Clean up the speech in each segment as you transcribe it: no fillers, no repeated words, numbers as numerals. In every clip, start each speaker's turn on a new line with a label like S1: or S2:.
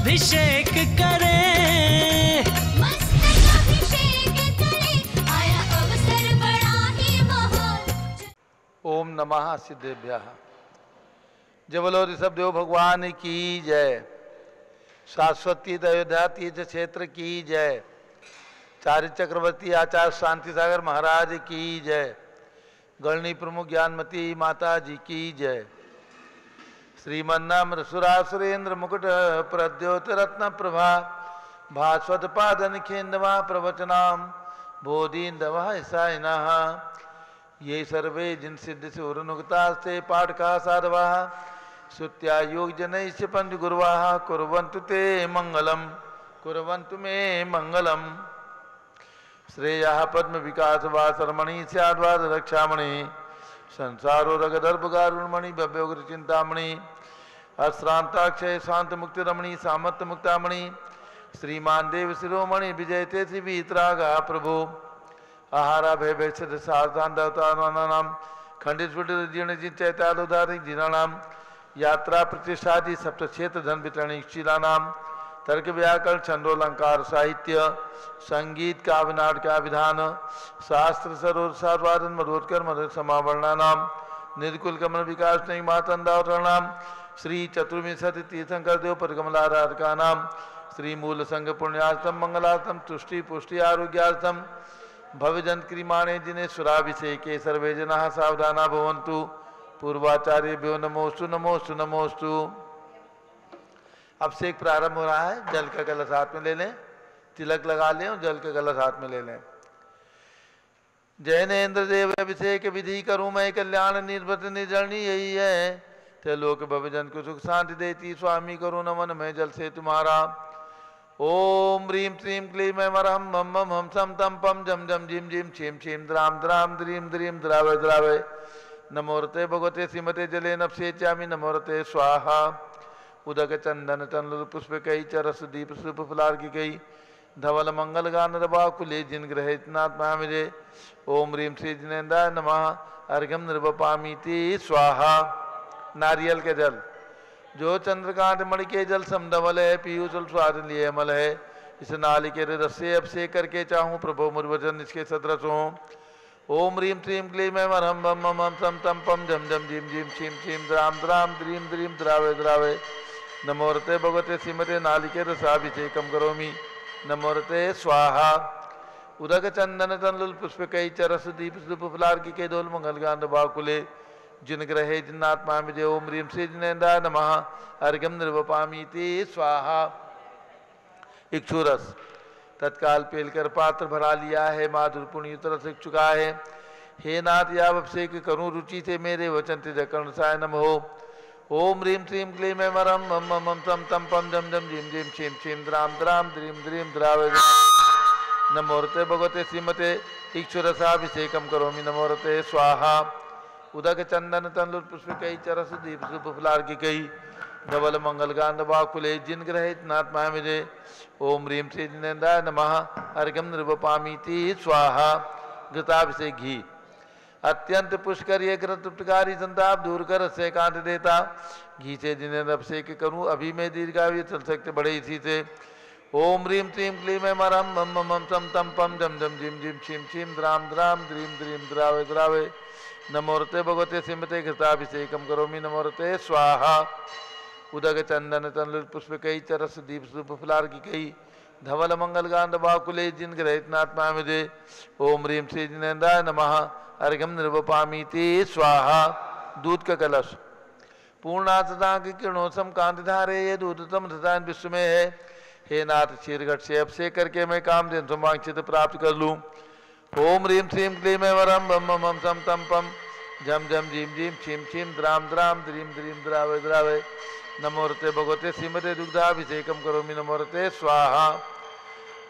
S1: अभिषेक करें,
S2: मस्तक अभिषेक करें, आया अवसर बड़ा ही महान।
S3: ओम नमः सिद्धेभ्यः। जय बोलो ऋषभदेव भगवान की जय। शाश्वती अयोध्या तीर्थ क्षेत्र की जय। चार्य चक्रवर्ती आचार्य शांति सागर महाराज की जय। गणनी प्रमुख ज्ञानमती माता जी की जय। श्रीमन्नाम सुरासुरेंद्र मुकुट प्रद्योत रत्न प्रभा भास्वत पादन खेन्दवा प्रवचनाम बोधीन्दवा साइनः ये सर्वे जिन सिद्ध से उरुनुगतास्ते पाठका साधवा श्रुत्या योग जनैश्च पंच गुरुवाः कुर्वन्तु ते मंगलम कुर्वन्तु मे मंगलम। श्रेयः पद्म विकास वासरमणि स्याद्वाद रक्षामणि संसारो रगदर्भगारुणमणि भव्योग्र चिंतामणि अश्रांताक्षय शांत मुक्ति रमणि सामर्थ मुक्तामणि श्रीमान देव शिरोमणि विजयते श्री वीतरागा प्रभु आहारा भय भैक्षत साधान खंडित जीर्ण जी चैतालोधारी जिनानाम यात्रा प्रतिष्ठादि सप्त क्षेत्र धन वितरणी शीलानाम तर्क व्याकरण छंदोलंकार साहित्य संगीत काव्य नाटक विधान शास्त्र सरोवर साधवादन मधोत्कर मधुर समावर्णानाम निर्कुल कमल विकास नहीं मातंदावरणाम श्री चतुर्विंशति तीर्थंकर देव पदकमलाराधका नाम श्री मूल संघ पुण्यार्थम मंगलार्थम तुष्टि पुष्टि आरोग्यार्थम भवजंत क्रिमाणे जिने सुराभिषेके सर्वे जना सावधाना भवन्तु पूर्वाचार्यभ्यो नमोस्तु नमोस्तु नमोस्तु। अभिषेक प्रारंभ हो रहा है। जल का कलश हाथ में ले लें, तिलक लगा लें और जल का कलश हाथ में ले लें। जैनेन्द्र देव अभिषेक विधि करूं मैं कल्याण निर्भत निर्जरणी यही है त्रिलोक भवजन को सुख शांति देती स्वामी करो नमन मैं जल से तुम्हारा। ओम ह्रीं श्रीं क्लीं मैं मरहम मम मम हम सम तम पम जम जम जिम जिम छीम छीम द्राम द्राम द्रीम द्रीम द्रावय द्रावय नमोरते भगवते श्रीमते जले नपसे चामी नमोरते स्वाहा। उदक चंदन तनल पुष्प कई चरस दीप सुप फुलार की कई धवल मंगल गान रबा कुले जिन ग्रहितनात्मा मेरे। ओम ह्रीं श्री जिनेन्द्राय नमः अर्घ्यम निर्वपामीति स्वाहा। नारियल के जल जो चंद्रकांत मणि के जल समधवल है पीयूष स्वाद लिए अमल है इस नाली के रस से अभिषेक करके चाहूँ प्रभु मुर्वचन इसके सदरस हो। ओम ह्रीं श्रीं क्लीं मैं मरहम बम मम हम सम तम पम झम झम जिम जिम छीम छीम द्राम द्राम द्रीम द्रीम द्रावय द्रावय नमोरते भगवते श्रीमते नालिके रसाभिषेकम करोमि नमोरते स्वाहा। उदक चंदन तनलुल पुष्प कई चरस दीप सुप फुलार की दोल मंगल गांध बाकुले जिन ग्रहे जिन्नात्मा विजय। ओम ह्रीं श्री जिनेन्द्राय नमः अर्घ्यम निर्वपामीति स्वाहा। इक्षुरस तत्काल पेलकर पात्र भरा लिया है माधुर पुण्य रस चुका है। हे नाथ या अभिषेक करूं रुचि से मेरे वचन ते जकर्ण साय नमो। ओम ह्रीं श्रीं क्लीं मैं मरम मम मम हम सम तम पम जम जम जिम जिम छीम छीम द्राम द्राम द्रीम द्रीम द्रावय नमोरते भगवते श्रीमते इक्षुरसाभिषेकम करोमि नमोरते स्वाहा। उदक चंदन तनलुल पुष्प कई चरस दीप सुप फुलार की कई धवल मंगल गांध बाकुले जिन ग्रहित नात्मा मुझे। ओम ह्रीं श्री जिनेन्द्राय नमः अर्घ्यम निर्वपामीति स्वाहा। घृताभिषेक घी अत्यंत पुष्कर ये घृत तृप्तकारी संताप दूर कर से कांत देता घी से जिनेन्द्र अभिषेक करूं अभी मैं दीर्घायु चल सकते बड़े इसी से। ओम ह्रीं श्रीं क्लीं मैं मरहम मम मम हम सम तम पम जम जम जिम जिम छीम छीम द्राम द्राम द्रीम द्रीम द्रावय द्रावय नमोरते भगवते श्रीमते घृताभिषेकम करोमि नमोरते स्वाहा। उदक चंदन तनलुल पुष्प कई चरस दीप सुप फुलार की कई धवल मंगल गांध बाकुले जिन ग्रहितनात्मा मुझे। ओम ह्रीं श्री जिनेन्द्राय नमः अर्घ्यम निर्वपामीति स्वाहा। दूध का कलश पूर्णातता की किरणोत्सम कांति धारे ये दूधतम धतान विश्व में है। हे नाथ क्षीरघट से अभिषेक करके मैं काम दिन सुमांक्षित प्राप्त कर लूँ। ओम ह्रीं श्रीं क्लीं मैं वरम बम मम हम सम तम पम झम झम झीम झीम छीम छीम द्राम द्राम द्रीम द्रीम द्रावय द्रावय नमोरते भगवते श्रीमते दुग्धाभिषेकम करोमि नमोरते स्वाहा।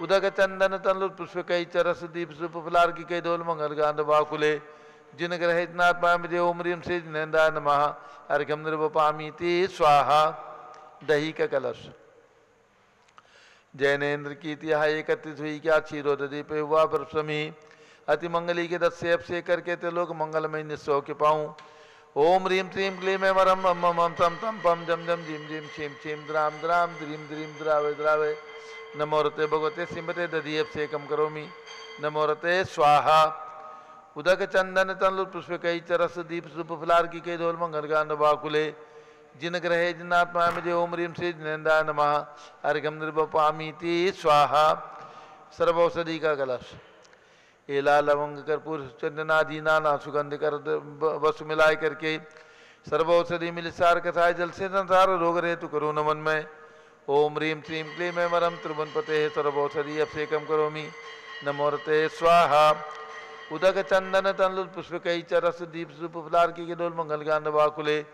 S3: उदक चंदन तनलुल पुष्प कई चरस दीप सुप फुलार की कई दोल मंगल गांध बाकुले जिन ग्रहितनात्मा मुझे। ओम ह्रीं श्री जिनेन्द्राय नमः अर्घ्यम निर्वपामीति स्वाहा। दही का कलश जैनेन्द्र की तिहा एकत्रित हुई क्या क्षीरोदीप हुआ परसमी अति मंगली के दस से अभिषेक करके ते लोग मंगलमय निस्सौ के पाऊँ। ओम ह्रीं श्रीं क्लीं ऐं वरं मम मम तं तं पं जम जम जीं जीं क्षीं क्षीं द्रां द्रां द्रीं द्रीं द्रावय द्रावय नमो रते भगवते श्रीमते दधियभिषेकं करोमि नमो रते स्वाहा उदक चंदन तनलु पुष्पकई चरस दीप सुप फुलार की कई धोल मंगल गांड बाकुले जिन ग्रहे जिनात्मा में ओम ह्रीं श्री जिनेन्द्राय नमः अर्घ्यं निर्वपामीति स्वाहा। सर्वौषधि का कलश एला लवंग कर्पूर चंदनादि नाना सुगंध कर वसु मिलाए करके सर्वौषधि मिल सार कथाय जल से संसार रोग रहे तु करो नमन में। ओम ह्रीं श्रीं क्लीं ऐं वरं त्रिभुवनपते सर्वौषधि अभिषेकं करोमि नमो रते स्वाहा। उदक चंदन तनलु पुष्पकई चरस दीप सुप फुलार की डोल मंगल गांड बाकुले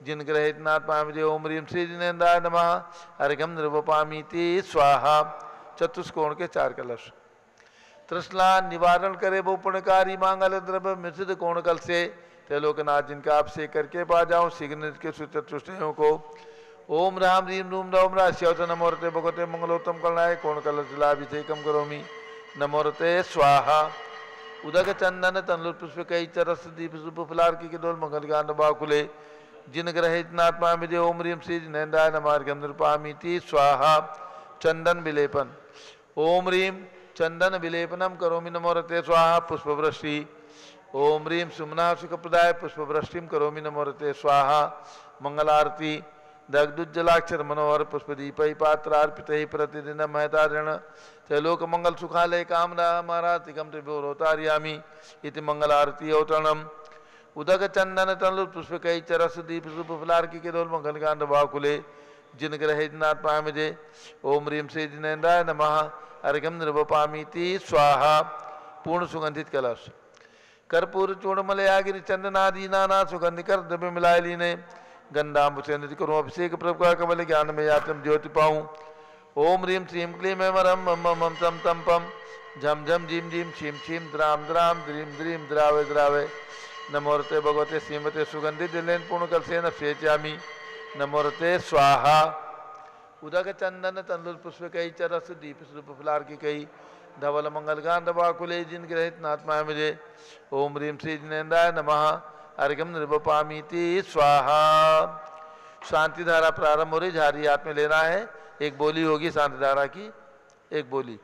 S3: जिन ग्रहे जिनात्मा में ओम ह्रीं श्री जिनेन्द्राय नमः अर्घ्यं निर्वपामीति स्वाहा। चतुष्कोण के 4 कलश तृष्णा निवारण करे वो पुण्यकारी मांगल द्रव्य मिश्रित कोण कल से त्रिलोकनाथ जिनका आप से करके पा जाऊं शीघ्र के चतुष्टयों को। ओम राम ह्रीं रूम रौम राश्यवत नमो रते भगवते मंगलोत्तम कलनाय कोण कलश जलाभिषेकं करोमि नमो रते स्वाहा। उदक चंदन तनलु पुष्पकई चरस दीप सुप फुलार की डोल मंगल गांड बाकुले जिन ग्रहे जिनात्मा में ओम ह्रीं श्री जिनेन्द्राय नमः अर्घ्यं निर्वपामीति स्वाहा। चंदन विलेपन ओम ह्रीं चंदन विलेपनम करोमि नमो रते स्वाहा। पुष्पवृष्टि ओम ह्रीं सुमना सुखप्रदाय पुष्पवृष्टिम करोमि नमो रते स्वाहा। मंगलारती दग्धुज्जलाक्षर मनोहर पुष्पदीपै पात्रार्पितैः प्रतिदिनं महतारण त्रैलोक मंगल सुखालय कामना मारातिकं त्रिभुवनोतारयामि इति मंगलारती अवतरणम्। उदक चंदन तनलु पुष्पकई चरस दीप सुप फुलार की डोल मंगल गांड बाकुले जिन ग्रहे जिनात्मा में ओम ह्रीं श्री जिनेन्द्राय नमः अर्घ्यं निर्वपामीति स्वाहा। पूर्ण सुगंधित कलश कर्पूर चूर्णमलयागिरि चंदनादि नाना सुगंधिकर द्रव्य मिलाए लीने गंधांबुसेन्द्र करूँ अभिषेक प्रभु का कमल ज्ञान में यातम ज्योति पाऊँ। ओम ह्रीं श्रीं क्लीं ऐं वरं मम मम तं तं पं झम झम जीं जीं क्षीं क्षीं द्रां द्रां द्रीं द्रीं द्रावय द्रावय नमो रते भगवते श्रीमते सुगंधित दिलेन पूर्ण कलसेन अभिषेच्यामि नमो रते स्वाहा। उदक चंदन तनलु पुष्पकई चरस दीप सुप फुलार की कई धवल मंगल गांड बाकुले जिन ग्रहित नात्मा मुझे ओम ह्रीं श्री जिनेन्द्राय नमः अर्घ्यं निर्वपामीति स्वाहा। शांति धारा प्रारंभ हो रही, झारी हाथ में लेना है, एक बोली होगी शांति धारा की, एक बोली।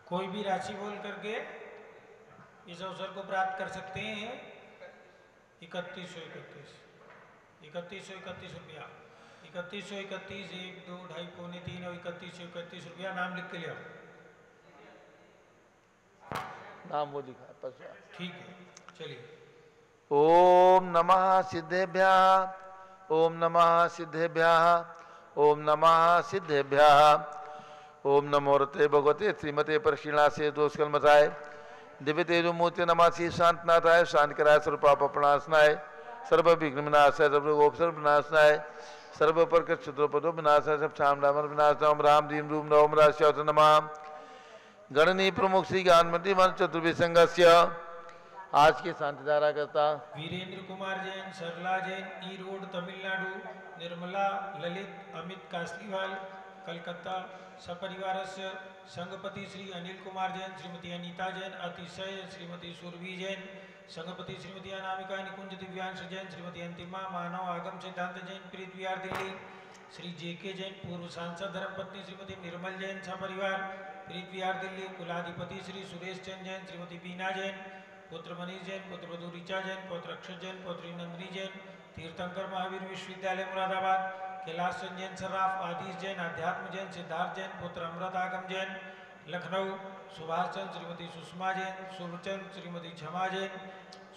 S4: कोई भी राशि बोल करके इस अवसर को प्राप्त कर सकते हैं। 3131 रुपया 3131 1 2 ढाई पौने 3 और 3131 रुपया नाम लिख के ले आओ।
S3: नाम वो लिखा है पचा।
S4: ठीक है चलिए।
S3: ओम नमः सिद्धेभ्यः ओम नमः सिद्धेभ्यः ओम नमः सिद्धेभ्यः ओम नमो रते भगवते श्रीमते परक्षिणा से दोष कलमसाय दिव्य तेजो मूर्ति नमासी शांतनाथाय शांत कराय सर्वपापनाशनाय सर्व विघ्न विनाशाय सर्व गोपसर्व विनाशनाय सर्व प्रकट शत्रुपदो विनाशाय सब शाम रामर विनाशाय ओम राम रीम रूम नवम राश्यवत नमः। गणनी प्रमुख श्री ज्ञानमती मन चतुर्विसंगस्य आज के शांति धारा करता
S4: वीरेंद्र कुमार जैन, सरला जैन, ई रोड तमिलनाडु, निर्मला ललित अमित कासलीवाल कलकत्ता सपरिवारस्य संगपति श्री अनिल कुमार जैन, श्रीमती अनीता जैन, अतिशय श्रीमती सुरभि जैन, संगपति श्रीमती अनामिका निकुंज दिव्यांश जैन, श्रीमती अंतिमा मानव आगम सिद्धांत जैन, प्रीत विहार दिल्ली, श्री जेके जैन, पूर्व सांसद धर्मपत्नी श्रीमती निर्मल जैन सपरिवार प्रीत विहार दिल्ली, कुलाधिपति श्री सुरेश चंद जैन, श्रीमती बीना जैन, पुत्र मनीष जैन, पुत्र वधु ऋचा जैन, पौत्र अक्षत जैन, पौत्री नंदिनी जैन, तीर्थंकर महावीर विश्वविद्यालय मुरादाबाद, कैलाश चंद जैन सर्राफ, आदिश जैन, अध्यात्म जैन, सिद्धार्थ जैन, पुत्र अमृत आगम जैन लखनऊ, सुभाष चंद श्रीमती सुषमा जैन, शुभचंद श्रीमती क्षमा जैन,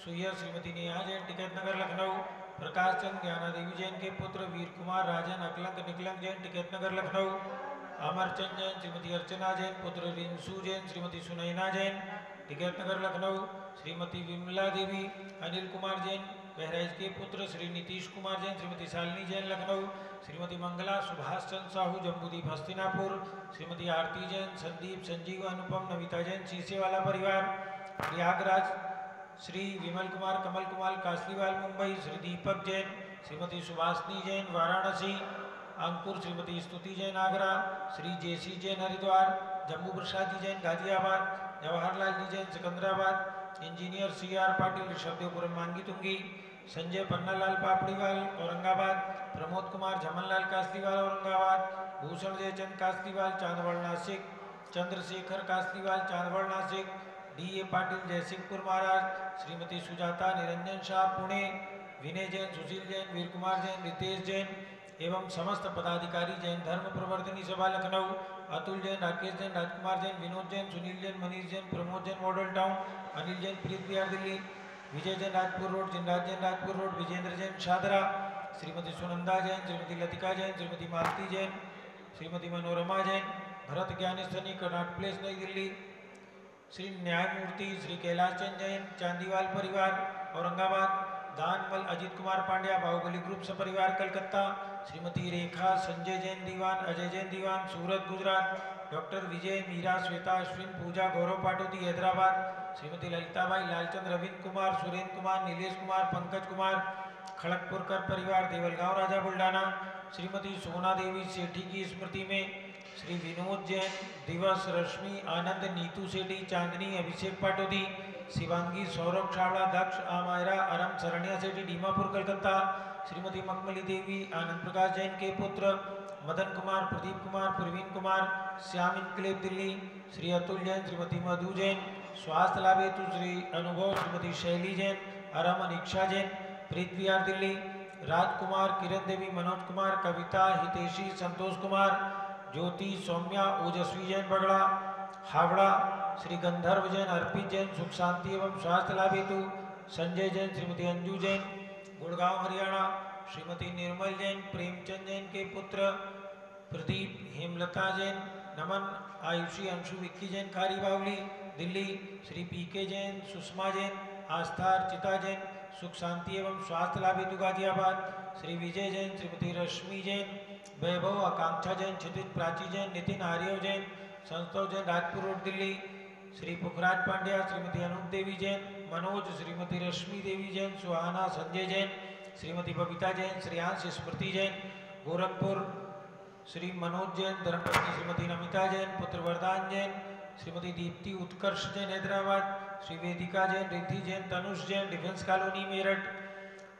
S4: सुयर श्रीमती नेहा जैन टिकट नगर लखनऊ, प्रकाश चंद ज्ञानादेवी जैन के पुत्र वीर कुमार राजन अकलंक निकलंक जैन टिकट नगर लखनऊ, अमरचंद जैन श्रीमती अर्चना जैन, पुत्र रिंसू जैन, श्रीमती सुनैना जैन टिकट नगर लखनऊ, श्रीमती विमला देवी अनिल कुमार जैन बहराइच के पुत्र श्री नीतीश कुमार जैन, श्रीमती शालिनी जैन लखनऊ, श्रीमती मंगला सुभाष चंद्र साहू जम्बूदीप हस्तिनापुर, श्रीमती आरती जैन, संदीप संजीव अनुपम नविता जैन शीशेवाला परिवार, प्रयागराज श्री विमल कुमार कमल कुमार कासलीवाल मुंबई, श्री दीपक जैन, श्रीमती सुभाषनी जैन वाराणसी, अंकुर श्रीमती स्तुति जैन आगरा, श्री जेसी जैन हरिद्वार, जम्मू प्रसाद जी जैन गाजियाबाद, जवाहरलाल जी जैन सिकंदराबाद, इंजीनियर CR पाटिल ऋषभदेवपुरम मांगी तुंगी, संजय पन्नालाल पापड़ीवाल औरंगाबाद, प्रमोद कुमार झमनलाल कास्तीवाल औरंगाबाद, भूषण जयचंद कास्तीवाल चांदवड़ नासिक, चंद्रशेखर कास्तीवाल चांदवड़ नासिक, DA पाटिल जयसिंहपुर महाराज, श्रीमती सुजाता निरंजन शाह पुणे, विनय जैन, सुशील जैन, वीर कुमार जैन, रितेश जैन एवं समस्त पदाधिकारी जैन धर्म प्रवर्तनी सभा लखनऊ, अतुल जैन, राकेश जैन, राजकुमार जैन, विनोद जैन, सुनील जैन, मनीष जैन, प्रमोद जैन मॉडल टाउन, अनिल जैन प्रीत बिहार दिल्ली, विजय जैन राजपुर रोड, जिनराज जैन राजपुर रोड, विजेंद्र जैन शादरा, श्रीमती सुनंदा जैन, श्रीमती लतिका जैन, श्रीमती मालती जैन, श्रीमती मनोरमा जैन, भरत ज्ञान स्थनी कर्नाट प्लेस नई दिल्ली, श्री न्यायमूर्ति श्री कैलाश चंद जैन चांदीवाल परिवार औरंगाबाद, दानमल अजित कुमार पांड्या बाहुबली ग्रुप सपरिवार कलकत्ता, श्रीमती रेखा संजय जैन दीवान, अजय जैन दीवान सूरत गुजरात, डॉक्टर विजय मीरा श्वेता अश्विन पूजा गौरव पाटोदी हैदराबाद, श्रीमती ललिताबाई लालचंद रविंद्र कुमार सुरेंद्र कुमार नीलेश कुमार पंकज कुमार खड़गपुरकर परिवार देवलगांव राजा बुल्ढाना, श्रीमती सोना देवी सेठी की स्मृति में श्री विनोद जैन दिवस रश्मि आनंद नीतू सेठी चांदनी अभिषेक पाटोदी, शिवांगी सौरभ छावड़ा दक्ष आमायरा अरम शरण्या सेठी डीमापुर कलकत्ता, श्रीमती मखमली देवी आनंद प्रकाश जैन के पुत्र, मदन कुमार प्रदीप कुमार प्रवीण कुमार श्याम इनकलेब दिल्ली, श्री अतुल जैन श्रीमती मधु जैन, स्वास्थ्य लाभ हेतु श्री अनुभव श्रीमती शैली जैन अरम अनिक्षा जैन प्रीत बिहार दिल्ली, राजकुमार किरण देवी मनोज कुमार कविता हितेशी संतोष कुमार ज्योति सौम्या ओजस्वी जैन बगड़ा हावड़ा, श्री गंधर्व जैन अर्पित जैन सुख शांति एवं स्वास्थ्य लाभ हेतु, संजय जैन श्रीमती अंजू जैन गुड़गांव हरियाणा, श्रीमती निर्मल जैन प्रेमचंद जैन के पुत्र, प्रदीप हेमलता जैन नमन आयुषी अंशु विक्की जैन खारी बावली दिल्ली, श्री PK जैन सुषमा जैन आस्था अर्चिता जैन सुख शांति एवं स्वास्थ्य लाभ हेतु गाजियाबाद, श्री विजय जैन श्रीमती रश्मि जैन वैभव आकांक्षा जैन क्षितिज प्राची जैन नितिन आर्यव जैन संस्तव जैन राजपुर रोड दिल्ली, श्री पुखराज पांड्या श्रीमती अनूप देवी जैन मनोज श्रीमती रश्मि देवी जैन सुहाना संजय जैन श्रीमती बबीता जैन श्रेयांश स्मृति जैन गोरखपुर, श्री मनोज जैन धर्मपत्नी श्रीमती नमिता जैन पुत्र वरदान जैन, श्रीमती दीप्ति उत्कर्ष जैन हैदराबाद, श्री वेदिका जैन रिद्धि जैन तनुष जैन डिफेंस कॉलोनी मेरठ,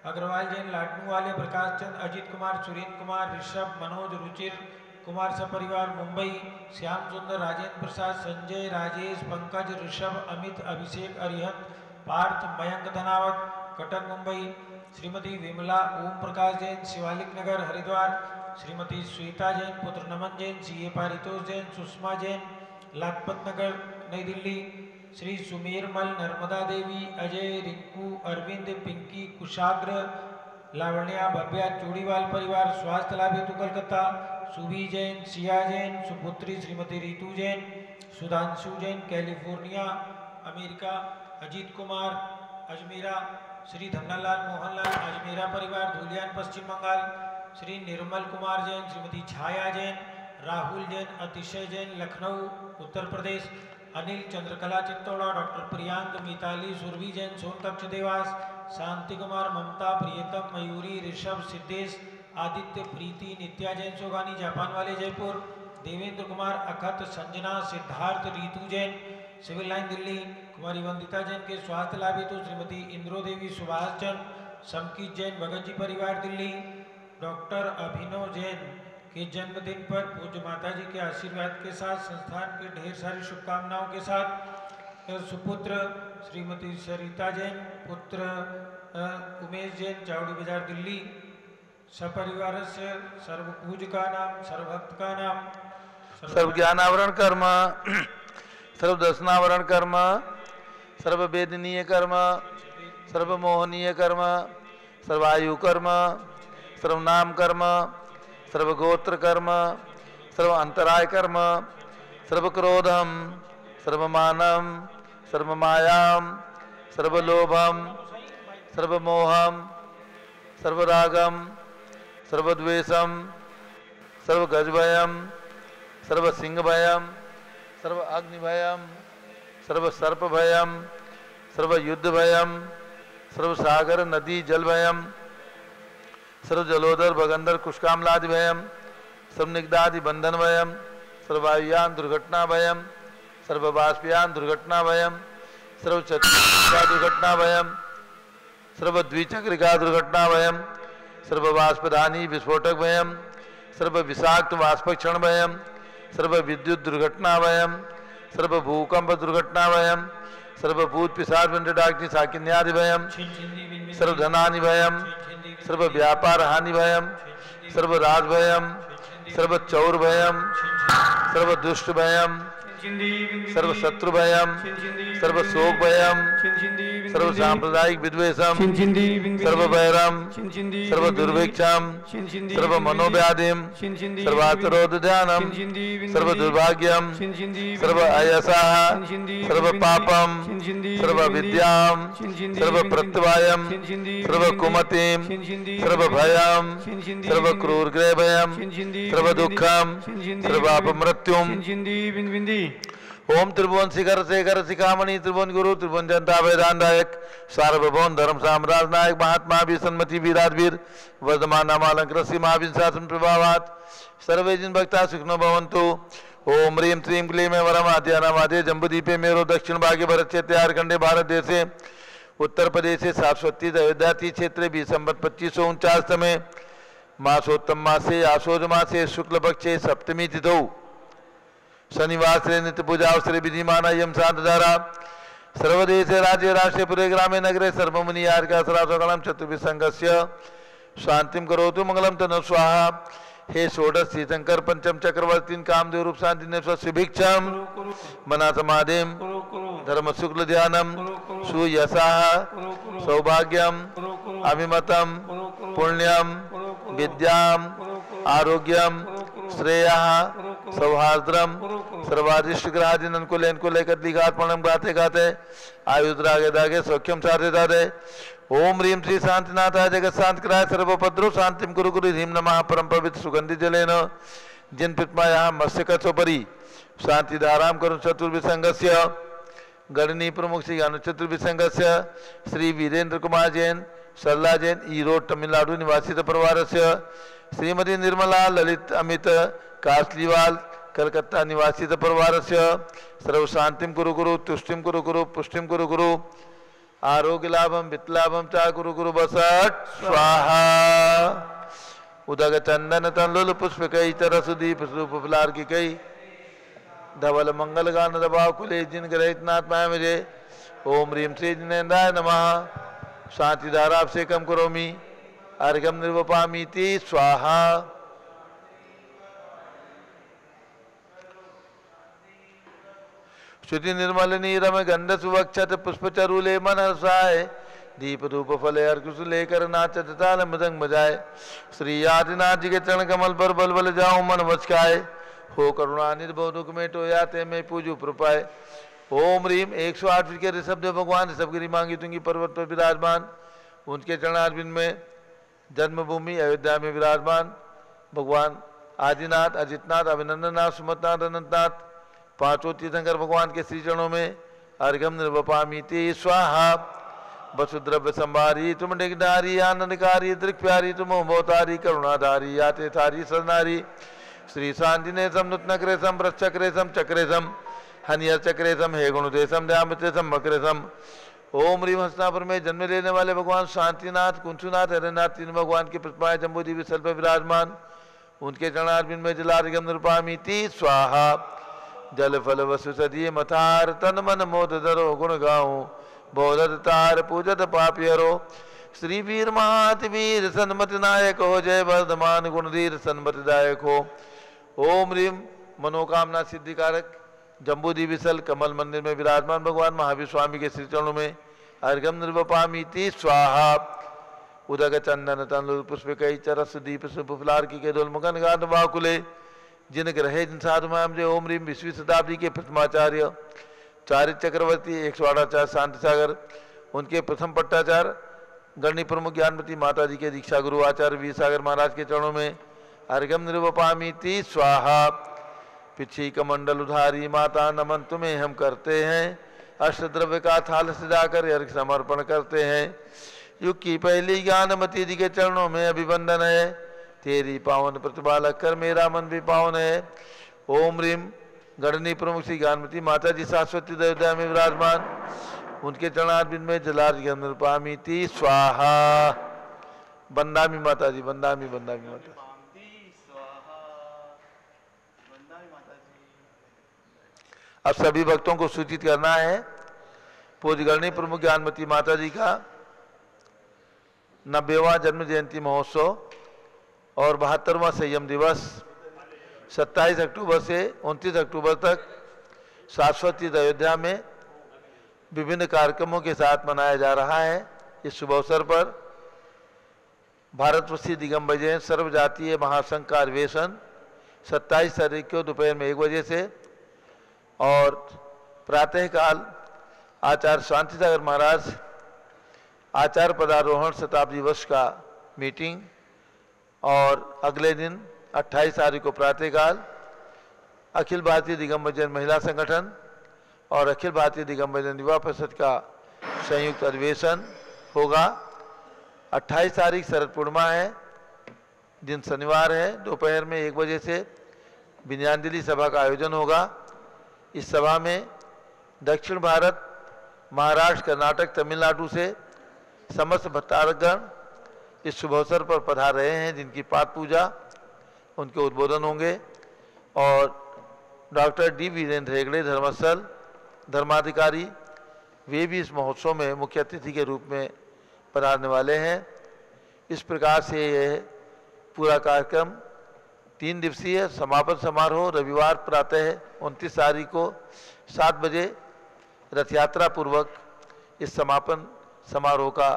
S4: अग्रवाल जैन लाडनू वाले प्रकाश चंद अजित कुमार सुरेंद्र कुमार ऋषभ मनोज रुचिर कुमार सपरिवार मुंबई, श्याम सुंदर राजेंद्र प्रसाद संजय राजेश पंकज ऋषभ अमित अभिषेक अरिहंत पार्थ मयंक धनावत कटक मुंबई, श्रीमती विमला ओम प्रकाश जैन शिवालिक नगर हरिद्वार, श्रीमती श्वेता जैन पुत्र नमन जैन CA पारितोष जैन सुषमा जैन लाजपत नगर नई दिल्ली, श्री सुमेरमल नर्मदा देवी अजय रिंकू अरविंद पिंकी कुशाग्र लावण्या भव्या चूड़ीवाल परिवार स्वास्थ्य लाभ हेतु कलकत्ता, सुभी जैन सिया जैन सुपुत्री श्रीमती रितु जैन सुधांशु जैन कैलिफोर्निया अमेरिका, अजीत कुमार अजमेरा, श्री धन्नालाल मोहनलाल अजमेरा परिवार धुलियान पश्चिम बंगाल, श्री निर्मल कुमार जैन श्रीमती छाया जैन राहुल जैन अतिशय जैन लखनऊ उत्तर प्रदेश, अनिल चंद्रकला चित्तौड़ा डॉक्टर प्रियांक मिताली सुरभि जैन सोनकक्ष देवास, शांति कुमार ममता प्रियतम मयूरी ऋषभ सिद्धेश आदित्य प्रीति नित्या जैन सोगानी जापान वाले जयपुर, देवेंद्र कुमार अखत संजना सिद्धार्थ रीतु जैन सिविल लाइन दिल्ली, कुमारी वंदिता जैन के स्वास्थ्य लाभ हेतु श्रीमती इंद्रो देवी सुभाष चंद समकीत जैन भगत जी परिवार दिल्ली, डॉक्टर अभिनव जैन के जन्मदिन पर पूज्य माता जी के आशीर्वाद के साथ संस्थान के ढेर सारी शुभकामनाओं के साथ सुपुत्र श्रीमती सरिता जैन पुत्र उमेश जैन चावड़ी बाजार दिल्ली, सपरिवार से सर्वपूज का नाम सर्वभक्त का नाम
S3: सर्व ज्ञानावरण कर्म सर्व दर्शनावरण कर्म सर्व वेदनीय कर्म सर्व मोहनीय कर्म सर्वायु कर्म सर्वनाम कर्म सर्वगोत्र कर्म सर्व अंतराय कर्म सर्वक्रोधम सर्वमानम सर्वमायाम सर्वलोभम सर्वमोहम सर्वरागम सर्वद्वेषम सर्वगजभयम सर्वसिंहभयम सर्व अग्निभयम सर्व सर्पभयम सर्व युद्धभयम सर्व सागर नदी जलभयम सर्व जलोदर भगंदर कुष्कामलादि भयम सर्व निग्धादि बंधन भयम सर्वायुयान दुर्घटना भयम सर्व बाष्पयान दुर्घटना भयम सर्व चक्रिका दुर्घटना भयम, सर्व द्विचक्रिका दुर्घटना भयम, सर्व वाष्पदानी विस्फोटक भयम, सर्व विषाक्त वाष्पक्षण भयम, सर्व विद्युत दुर्घटना भयम, सर्व भूकंप दुर्घटना भयम, सर्व भूत पिशाच डाग्नि साकिन्यादि भयम, सर्व धनानि भयम, सर्व व्यापार हानि भयम, सर्व राज भयम, सर्व चौर भयम, सर्व दुष्ट भयम, सर्व शत्रु भयम, सर्व शोक भयम, सर्व सांप्रदायिक विद्वेषम, सर्व भैरम, सर्व दुर्भिक्षम, सर्व मनोव्याधिम, सर्वातरोध ध्यानम, सर्व दुर्भाग्यम, सर्व अयसः, सर्व पापम, सर्व विद्याम, सर्व प्रत्यवायम, सर्व कुमतिम, सर्व भयम, सर्व क्रूर ग्रह भयम, सर्व दुखम, सर्व अपमृत्युम। ओम त्रिभुवन शिखर शेखर शिखामणि त्रिभुवन गुरु त्रिभुवन जनता वेदांतायक सार्वभौम धर्म साम्राज्य नायक महात्मा भी सन्मति वीराजवीर वर्धमान नामालंकृत श्री महावीर शासन प्रभावात सर्वे जिन भक्ता सुखनो भवन्तु। ओम ह्रीं श्रीं क्लीं में वरम आद्यानामादे जम्बूदीपे मेरो दक्षिण भागे भरत क्षेत्र आरखंडे भारत देशे उत्तर प्रदेश सारस्वती अयोध्याति क्षेत्रे भी संवत 2549 में मासोत्तम मासे आशोज मासे शुक्ल पक्षे सप्तमी तिथौ शनिवार से नित्य पूजा अवसरे विधिमान यम शांतधारा सर्वदेश राज्य राष्ट्रीय पुरे ग्रामे नगरे सर्वमुनि यार्कासरासकलम चतुर्विसंगस्य शांतिम करोतु मंगलम तनु स्वाहा। हे षोडश श्रीशंकर पंचम चक्रवर्ती कामदेव रूप शांति ने स्वभिक्षम मना समाधिम धर्म शुक्ल ध्यानम सुयशा सौभाग्यम अभिमतम पुण्यम विद्याम आरोग्यम श्रेया सौहार्द्रम सर्वादिष्ट ग्रहादीन अनुकूल लेकर दिघात्मणम गाते गाते आयुद्रागे दागे सौख्यम साधे दादे। ओम ह्रीं श्री शांतिनाथाय जगत शांत कराय सर्वोपद्रव शांतिम गुरु गुरु ह्रीं नमः परम पवित्र सुगंधि जलेन जिन पितमाया मत्स्यकचोपरि शांति धाराम करुण चतुर्विसंगस्य गणनी प्रमुख श्री अनु चतुर्विसंगस्य श्री वीरेंद्र कुमार जैन सरला जैन ईरोड तमिलनाडु निवासित परिवारस्य श्रीमती निर्मला ललित अमित कासलीवाल कलकत्ता निवासित परिवारस्य सर्व शांतिम कुरु गुरु तुष्टिम कुरु गुरु पुष्टिम कुरु गुरु आरोग्य लाभम वित्तलाभम चा गुरु गुरु बसट स्वाहा। उदक चंदन तंलुल पुष्प कई तरसुदीप स्वरूप फुलार की कई धवल मंगल गान दबाव कुले जिन ग्रहित नाथ माया मुझे। ओम ह्रीं श्री जिनेन्द्राय नमः शांति धारा से कम करोमि अर्घम निर्वपामीति स्वाहा। श्रुति निर्मल नीरम गंध सुवक्षत पुष्प चरूले मन हर्षाय दीप धूप फले अर्कुश लेकर नाचत ताल मृदंग बजाए। श्री आदिनाथ जी के चरण कमल पर बल बल जाऊं मन बचकाए हो करुणा निर्भव दुख में टोयाते में पूजू प्रपाए। ओम ह्रीं 108 फीट के ऋषभ देव भगवान ऋषभगिरी मांगी तुंगी पर्वत पर विराजमान उनके चरणारविंद में जन्मभूमि अयोध्या में विराजमान भगवान आदिनाथ अजितनाथ अभिनंदननाथ सुमतनाथ अनंतनाथ पांचों तीर्थंकर भगवान के श्री चरणों में अर्घम निर्वपामीति स्वाहा। वसुद्रव्य संभारी तुम डिगधारी आनंदकारी दृक् प्यारी तुम भवतारी करुणाधारी याते थारी सरनारी श्री शांतिने सम नूतनक्रेशम वृक्षक्रेशम चक्रेशम हनियर चक्रेशम हे गुणुदेशम ध्यामतेशम मक्रेशम। ओम ह्रीं हस्तापुर में जन्म लेने वाले भगवान शांतिनाथ कुंचुनाथ हरिनाथ तीन भगवान की प्रतिमाएं जम्बूद्वीप स्थल पर विराजमान उनके चरणारविंद में जलार्घ्यम निर्वपामीति स्वाहा। जल फल वसु सदी मथार तन मन मोद धरो गुण गाऊं बोधत तार पूजत पापियरो श्री वीर महाति वीर सन्मति नायक हो जय वर्धमान गुणधीर सन्मति दायक हो। ओम ह्रीं मनोकामना सिद्धिकारक जम्बूद्वीप स्थल कमल मंदिर में विराजमान भगवान महावीर स्वामी के श्री चरणों में अर्घम निर्वपामीति स्वाहा। उदक चंदन तंदुल पुष्प कई चरस दीप सुफलार की के दोल मुगन गांध बाकुले जिन ग्रहे जिन साधु माम ओम ह्रीं 20वीं शताब्दी के प्रथमाचार्य चारित्र चक्रवर्ती 108 शांति सागर उनके प्रथम पट्टाचार्य गणनी प्रमुख ज्ञानमती माता जी के दीक्षा गुरु आचार्य वीर सागर महाराज के चरणों में अर्घम निर्वपामीति स्वाहा। पिछी कमंडल उधारी माता नमन तुम्हें हम करते हैं अष्ट द्रव्य का थाल सजाकर अर्घ समर्पण करते हैं। युग की पहली ज्ञानमती जी के चरणों में अभिवंदन है तेरी पावन प्रतिभा लगकर मेरा मन भी पावन है। ओम ह्रीं गणनी प्रमुख श्री ज्ञानमती माता जी शाश्वती अयोध्या में विराजमान उनके चरणारविंद में जलार्घ्यम निरुपामीति स्वाहा। बंदामी माता जी, बंदामी बंदामी माता। अब सभी भक्तों को सूचित करना है पूज्यगणनी प्रमुख ज्ञानमती माता जी का 90वां जन्म जयंती महोत्सव और 72वां संयम दिवस 27 अक्टूबर से 29 अक्टूबर तक शाश्वती अयोध्या में विभिन्न कार्यक्रमों के साथ मनाया जा रहा है। इस शुभ अवसर पर भारतवर्षीय दिगंबर जैन सर्वजातीय महासंघ का अधिवेशन 27 तारीख को दोपहर में 1 बजे से और प्रातःकाल आचार्य शांति सागर महाराज आचार्य पदारोहण शताब्दी वर्ष का मीटिंग और अगले दिन 28 तारीख को प्रातःकाल अखिल भारतीय दिगंबर जैन महिला संगठन और अखिल भारतीय दिगंबर जैन युवा परिषद का संयुक्त अधिवेशन होगा। 28 तारीख शरद पूर्णिमा है, दिन शनिवार है। दोपहर में 1 बजे से विनयाञ्जलि सभा का आयोजन होगा। इस सभा में दक्षिण भारत, महाराष्ट्र, कर्नाटक, तमिलनाडु से समस्त भट्टारकगण इस शुभ अवसर पर पधार रहे हैं, जिनकी पाठ पूजा उनके उद्बोधन होंगे। और डॉक्टर डी वीरेंद्र हेगड़े धर्मस्थल धर्माधिकारी वे भी इस महोत्सव में मुख्य अतिथि के रूप में पधारने वाले हैं। इस प्रकार से यह पूरा कार्यक्रम 3 दिवसीय समापन समारोह रविवार प्रातः 29 तारीख को 7 बजे रथ यात्रा पूर्वक इस समापन समारोह का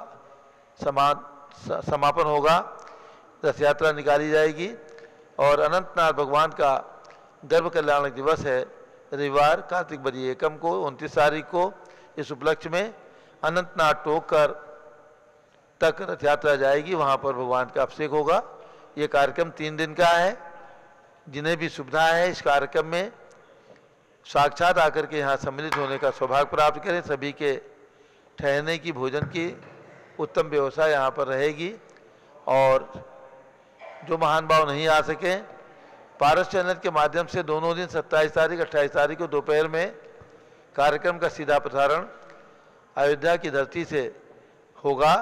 S3: समापन होगा। रथ यात्रा निकाली जाएगी और अनंतनाथ भगवान का गर्भ कल्याणक दिवस है रविवार कार्तिक बदी एकम को 29 तारीख को। इस उपलक्ष्य में अनंतनाथ टोकर तक रथ यात्रा जाएगी, वहाँ पर भगवान का अभिषेक होगा। ये कार्यक्रम 3 दिन का है। जिन्हें भी सुविधा है इस कार्यक्रम में साक्षात आकर के यहाँ सम्मिलित होने का सौभाग्य प्राप्त करें। सभी के ठहरने की, भोजन की उत्तम व्यवस्था यहाँ पर रहेगी। और जो महान भाव नहीं आ सके पारस चैनल के माध्यम से दोनों दिन 27 तारीख 28 तारीख को दोपहर में कार्यक्रम का सीधा प्रसारण अयोध्या की धरती से होगा।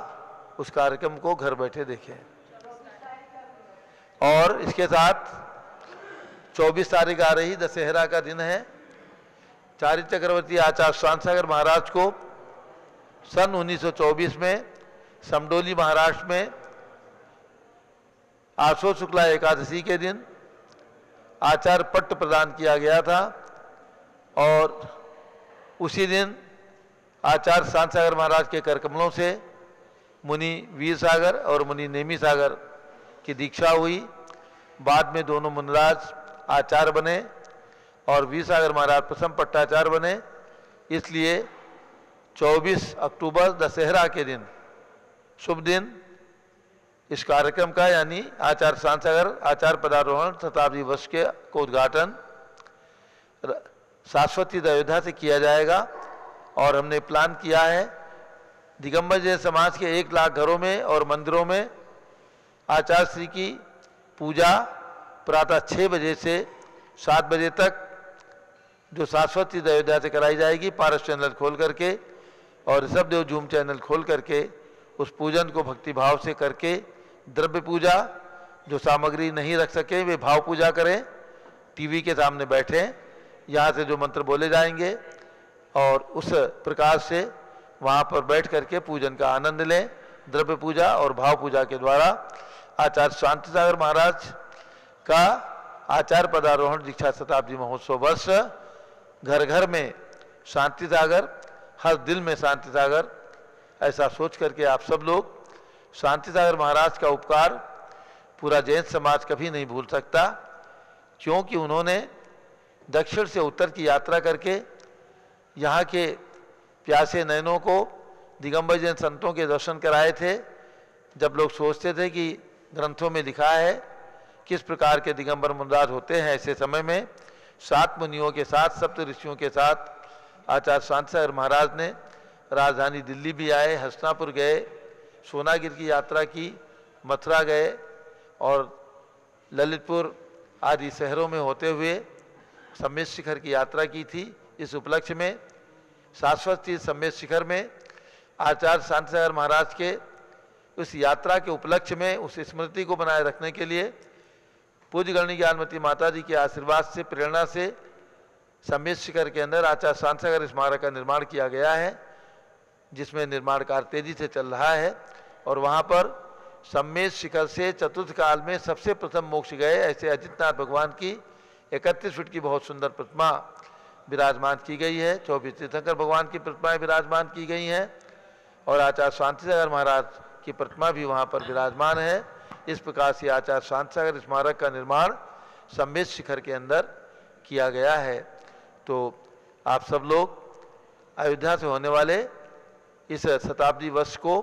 S3: उस कार्यक्रम को घर बैठे देखें। और इसके साथ 24 तारीख आ रही दशहरा का दिन है। चारित्र चक्रवर्ती आचार्य शांति सागर महाराज को सन 1924 में समडोली महाराष्ट्र में आसो शुक्ला एकादशी के दिन आचार्य पट्ट प्रदान किया गया था। और उसी दिन आचार्य शांति सागर महाराज के कर कमलों से मुनि वीर सागर और मुनि नेमी सागर की दीक्षा हुई। बाद में दोनों मुनिराज आचार्य बने और वीर सागर महाराज प्रथम पट्टाचार्य बने। इसलिए 24 अक्टूबर दशहरा के दिन शुभ दिन इस कार्यक्रम का यानी आचार्य शांति सागर आचार्य पदारोहण शताब्दी वर्ष के को उद्घाटन शाश्वती अयोध्या से किया जाएगा। और हमने प्लान किया है दिगंबर जैन समाज के 1 लाख घरों में और मंदिरों में आचार्य श्री की पूजा प्रातः 6 बजे से 7 बजे तक जो शाश्वती अयोध्या से कराई जाएगी। पारस चैनल खोल करके और ऋषभदेव जूम चैनल खोल करके उस पूजन को भक्ति भाव से करके द्रव्य पूजा जो सामग्री नहीं रख सके वे भाव पूजा करें। टीवी के सामने बैठें, यहाँ से जो मंत्र बोले जाएंगे और उस प्रकार से वहाँ पर बैठ करके पूजन का आनंद लें। द्रव्य पूजा और भाव पूजा के द्वारा आचार्य शांति सागर महाराज का आचार्य पदारोहण दीक्षा शताब्दी महोत्सव वर्ष घर घर में शांति सागर, हर दिल में शांति सागर, ऐसा सोच करके आप सब लोग शांति सागर महाराज का उपकार पूरा जैन समाज कभी नहीं भूल सकता। क्योंकि उन्होंने दक्षिण से उत्तर की यात्रा करके यहाँ के प्यासे नयनों को दिगंबर जैन संतों के दर्शन कराए थे। जब लोग सोचते थे कि ग्रंथों में लिखा है किस प्रकार के दिगंबर मुनिराज होते हैं, ऐसे समय में 7 मुनियों के साथ, 7 ऋषियों के साथ आचार्य शांति सागर महाराज ने राजधानी दिल्ली भी आए, हस्तिनापुर गए, सोनागिर की यात्रा की, मथुरा गए और ललितपुर आदि शहरों में होते हुए सम्मेद शिखर की यात्रा की थी। इस उपलक्ष्य में शाश्वत तीर्थ सम्मेद शिखर में आचार्य शांतिसागर महाराज के उस यात्रा के उपलक्ष्य में उस स्मृति को बनाए रखने के लिए पूज्य गणनी ज्ञानमती माता जी के आशीर्वाद से, प्रेरणा से सम्मेद शिखर के अंदर आचार्य शांतिसागर स्मारक का निर्माण किया गया है, जिसमें निर्माण कार्य तेजी से चल रहा है। और वहाँ पर सम्मेद शिखर से चतुर्थ काल में सबसे प्रथम मोक्ष गए ऐसे अजितनाथ भगवान की 31 फीट की बहुत सुंदर प्रतिमा विराजमान की गई है। 24 तीर्थंकर भगवान की प्रतिमाएं विराजमान की गई हैं और आचार्य शांतिसागर महाराज की प्रतिमा भी वहाँ पर विराजमान है। इस प्रकार से आचार्य शांतिसागर स्मारक का निर्माण सम्मेद शिखर के अंदर किया गया है। तो आप सब लोग अयोध्या से होने वाले इस शताब्दी वर्ष को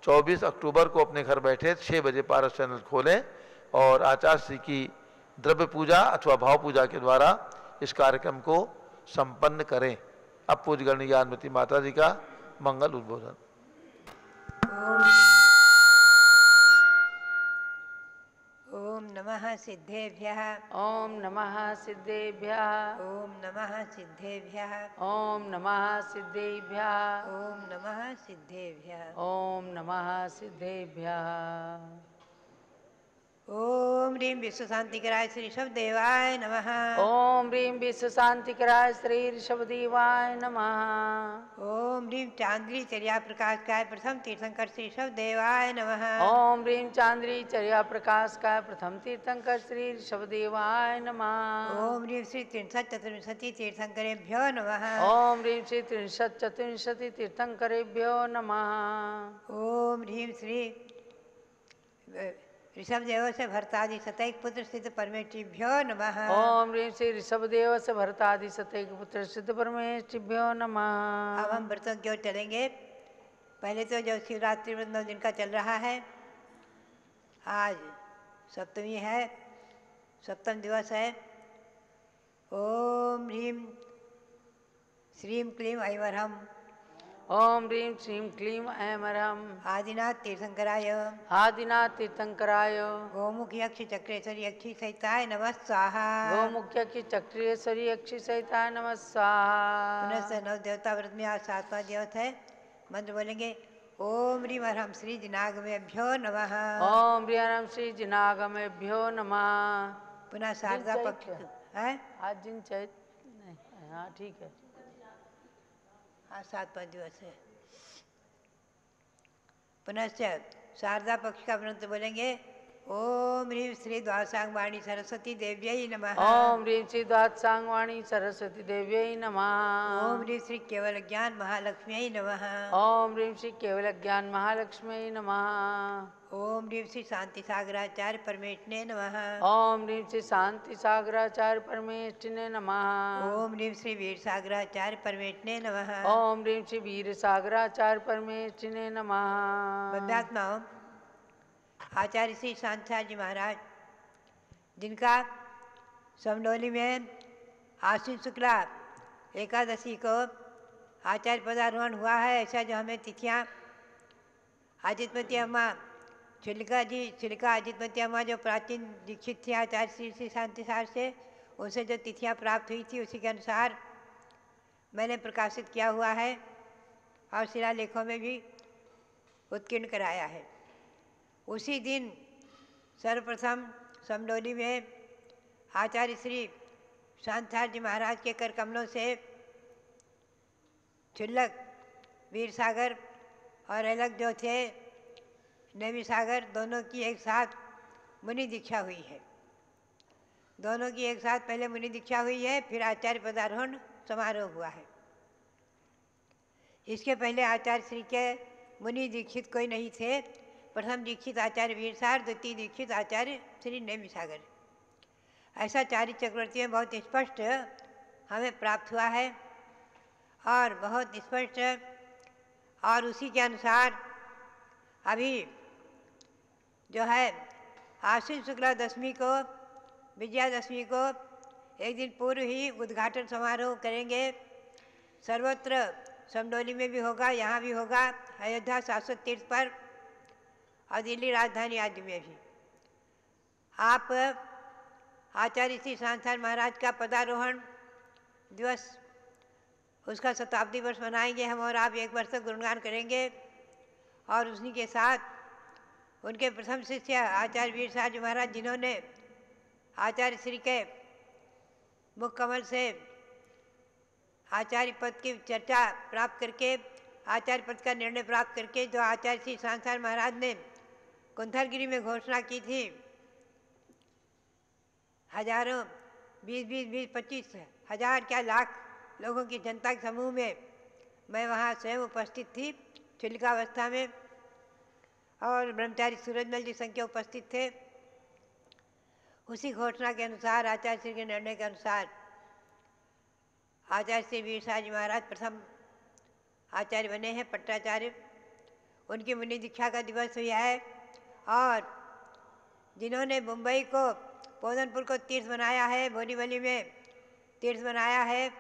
S3: 24 अक्टूबर को अपने घर बैठे 6 बजे पारस चैनल खोलें और आचार्य श्री की द्रव्य पूजा अथवा भाव पूजा के द्वारा इस कार्यक्रम को संपन्न करें। अब पूज्य गणनी ज्ञानमती माता जी का मंगल उद्बोधन।
S5: ओम नमः सिद्धेभ्यः।
S6: ओम नमः सिद्धेभ्यः।
S5: ओम नमः सिद्धेभ्यः।
S6: ओम नमः सिद्धेभ्यः।
S5: ओम नमः सिद्धेभ्यः।
S6: ओम नमः सिद्धेभ्यः।
S5: ओम ह्रीं विश्व शांतिकराय श्री ऋषभदेवाय नमः।
S6: ओम ह्रीं विश्व शांतिकराय श्री ऋषभदेवाय नमः।
S5: ओम ह्रीं चांद्री चर्या प्रकाशकाय प्रथम तीर्थंकर श्री ऋषभदेवाय नमः।
S6: ओम ह्रीं चांद्री चर्या प्रकाशकाय प्रथम तीर्थंकर श्री ऋषभदेवाय नमः।
S5: ओम ह्रीं श्री त्रिंशत् चतुर्विंशति तीर्थंकरेभ्यो नमः।
S6: ओम ह्रीं श्री त्रिंशत् चतुर्विंशति तीर्थंकरेभ्यो नमः।
S5: ओम ह्रीं श्री ऋषभदेव से भरतादि सतैक पुत्र सिद्ध परमेष्ठिभ्यो नमः।
S6: ओम ह्रीं श्री ऋषभदेव से भरतादि सतैक पुत्र सिद्ध परमेष्ठिभ्यो नमः।
S5: अब हम व्रतों की ओर चलेंगे। पहले तो जो शिवरात्रि व्रत 9 दिन का चल रहा है, आज सप्तमी है, सप्तम दिवस है। ओम ह्रीं श्रीं क्लीं ऐमरहं।
S6: ओम ह्रीं श्रीं क्लीं ऐमरहं।
S5: आदिनाथ तीर्थंकराय
S6: आदिनाथ तीर्थंकराय
S5: गोमुख यक्ष चक्रेश्वरी यक्षी सहिताय नमः स्वाहा।
S6: गोमुख्य की चक्रेश्वरी यक्षी सहिताय नमः स्वाहा।
S5: पुनः से 9 देवता व्रत में आज 7वां दिवस है। मंत्र बोलेंगे। ओम ह्रीं हरम श्री जिनागमेभ्यो नमः।
S6: ओम ह्रीं हरम श्री जिनागमेभ्यो नमः।
S5: पुनः शारदा पक्ष है
S6: आज दिन चैत नहीं, हाँ ठीक है,
S5: आज 7वां दिवस है। पुनश्च शारदा पक्ष का मंत्र बोलेंगे। ओम ह्रीं श्री द्वादशांगवाणी सरस्वती देव्यै नमः।
S6: ओम ह्रीं श्री द्वादशांगवाणी सरस्वती देव्यै नमः।
S5: ओम ह्रीं श्री केवल ज्ञान महालक्ष्म्यै नमः।
S6: ओम ह्रीं श्री केवल ज्ञान महालक्ष्म्यै नमः।
S5: ओम ह्रीं श्री शांति सागराचार्य परमेष्ठिने नमः।
S6: ओम ह्रीं श्री शांति सागराचार्य परमेष्ठिने नमः।
S5: ओम ह्रीं श्री वीर सागराचार्य परमेष्ठिने नमः।
S6: ओम ह्रीं श्री वीर सागराचार्य परमेष्ठिने नमः।
S5: बंध्यात्माओं, आचार्य श्री शांतिसागर जी महाराज जिनका समडोली में आश्विन शुक्ला एकादशी को आचार्य पदारोहण हुआ है, ऐसा जो हमें तिथियाँ आदित्यमती अम्मा छिलिका आदित्यमती अम्मा जो प्राचीन दीक्षित थी आचार्य श्री श्री शांतिसागर से, उनसे जो तिथियाँ प्राप्त हुई थी उसी के अनुसार मैंने प्रकाशित किया हुआ है और शिलालेखों में भी उत्कीर्ण कराया है। उसी दिन सर्वप्रथम समडोली में आचार्य श्री शांतिसागर जी महाराज के कर कमलों से छिल्लक वीर सागर और अलग जो थे नेमी सागर, दोनों की एक साथ मुनि दीक्षा हुई है। दोनों की एक साथ पहले मुनि दीक्षा हुई है, फिर आचार्य पदारोहण समारोह हुआ है। इसके पहले आचार्य श्री के मुनि दीक्षित कोई नहीं थे। प्रथम दीक्षित आचार्य वीर सागर, द्वितीय दीक्षित आचार्य श्री नेमी सागर, ऐसा चारि चक्रवर्ती में बहुत स्पष्ट हमें प्राप्त हुआ है और बहुत स्पष्ट, और उसी के अनुसार अभी जो है आश्विन शुक्ला दशमी को, विजयादशमी को एक दिन पूर्व ही उद्घाटन समारोह करेंगे। सर्वत्र समडोली में भी होगा, यहाँ भी होगा, अयोध्या शाश्वत तीर्थ पर और दिल्ली राजधानी आदि में भी। आप आचार्य श्री शांतिसागर महाराज का पदारोहण दिवस उसका शताब्दी वर्ष मनाएंगे हम और आप। 1 वर्ष तक गुणगान करेंगे और उसी के साथ उनके प्रथम शिष्य आचार्य वीर साहब जी महाराज, जिन्होंने आचार्य श्री के मुख कमल से आचार्य पद की चर्चा प्राप्त करके, आचार्य पद का निर्णय प्राप्त करके, जो आचार्य श्री सांसार महाराज ने कुंथलगिरी में घोषणा की थी, हजारों 20-25 हजार क्या लाख लोगों की जनता के समूह में मैं वहाँ स्वयं उपस्थित थी छिलिकावस्था में, और ब्रह्मचारी सूरजमल जी संख्या उपस्थित थे। उसी घोषणा के अनुसार, आचार्य श्री के निर्णय के अनुसार, आचार्य श्री वीर साहब जी महाराज प्रथम आचार्य बने हैं, पट्टाचार्य। उनकी मुनि दीक्षा का दिवस हुआ है। और जिन्होंने मुंबई को, पोदनपुर को तीर्थ बनाया है, बोरीवली में तीर्थ बनाया है,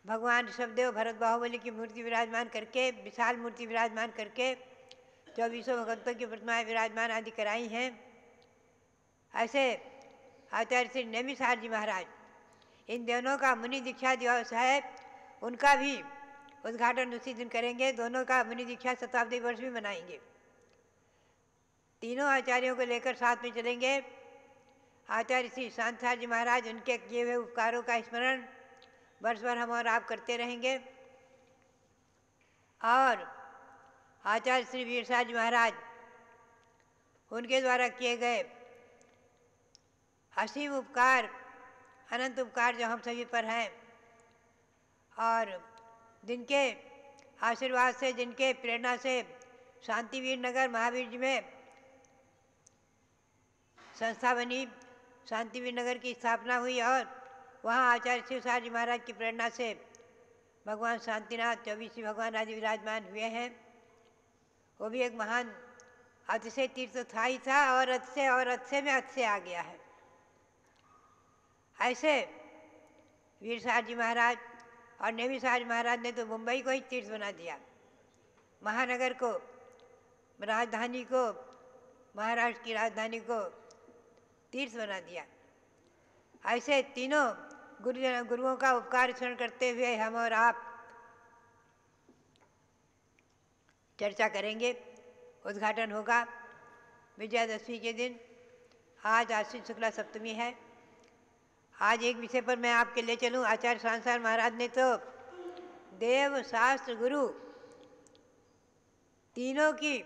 S5: भगवान ऋषभदेव भरत बाहुबली की मूर्ति विराजमान करके, विशाल मूर्ति विराजमान करके 24 भगवंतों की प्रतिमाएं विराजमान आदि कराई हैं। ऐसे आचार्य श्री नेमिसार जी महाराज, इन दोनों का मुनि दीक्षा दिवस है, उनका भी उद्घाटन उसी दिन करेंगे। दोनों का मुनि दीक्षा शताब्दी वर्ष भी मनाएंगे। तीनों आचार्यों को लेकर साथ में चलेंगे। आचार्य श्री सांसार जी महाराज, उनके किए हुए उपकारों का स्मरण वर्ष भर हम और आप करते रहेंगे। और आचार्य श्री वीर साहब जी महाराज, उनके द्वारा किए गए असीम उपकार, अनंत उपकार जो हम सभी पर हैं, और जिनके आशीर्वाद से, जिनके प्रेरणा से शांतिवीर नगर महावीर जी में संस्था बनी, शांतिवीर नगर की स्थापना हुई, और वहाँ आचार्य शिव साहब जी महाराज की प्रेरणा से भगवान शांतिनाथ 24 भगवान आदि विराजमान हुए हैं। वो भी एक महान अतिशय तीर्थ था ही था, और अतिशय में अतिशय आ गया है। ऐसे वीर साहब जी महाराज और नेमी साहब जी महाराज ने तो मुंबई को ही तीर्थ बना दिया, महानगर को, राजधानी को, महाराष्ट्र की राजधानी को तीर्थ बना दिया। ऐसे तीनों गुरुओं का उपकार स्मरण करते हुए हम और आप चर्चा करेंगे। उद्घाटन होगा विजयादशमी के दिन। आज आश्विन शुक्ला सप्तमी है। आज एक विषय पर मैं आपके ले चलूं। आचार्य सांसार महाराज ने तो देव, शास्त्र, गुरु तीनों की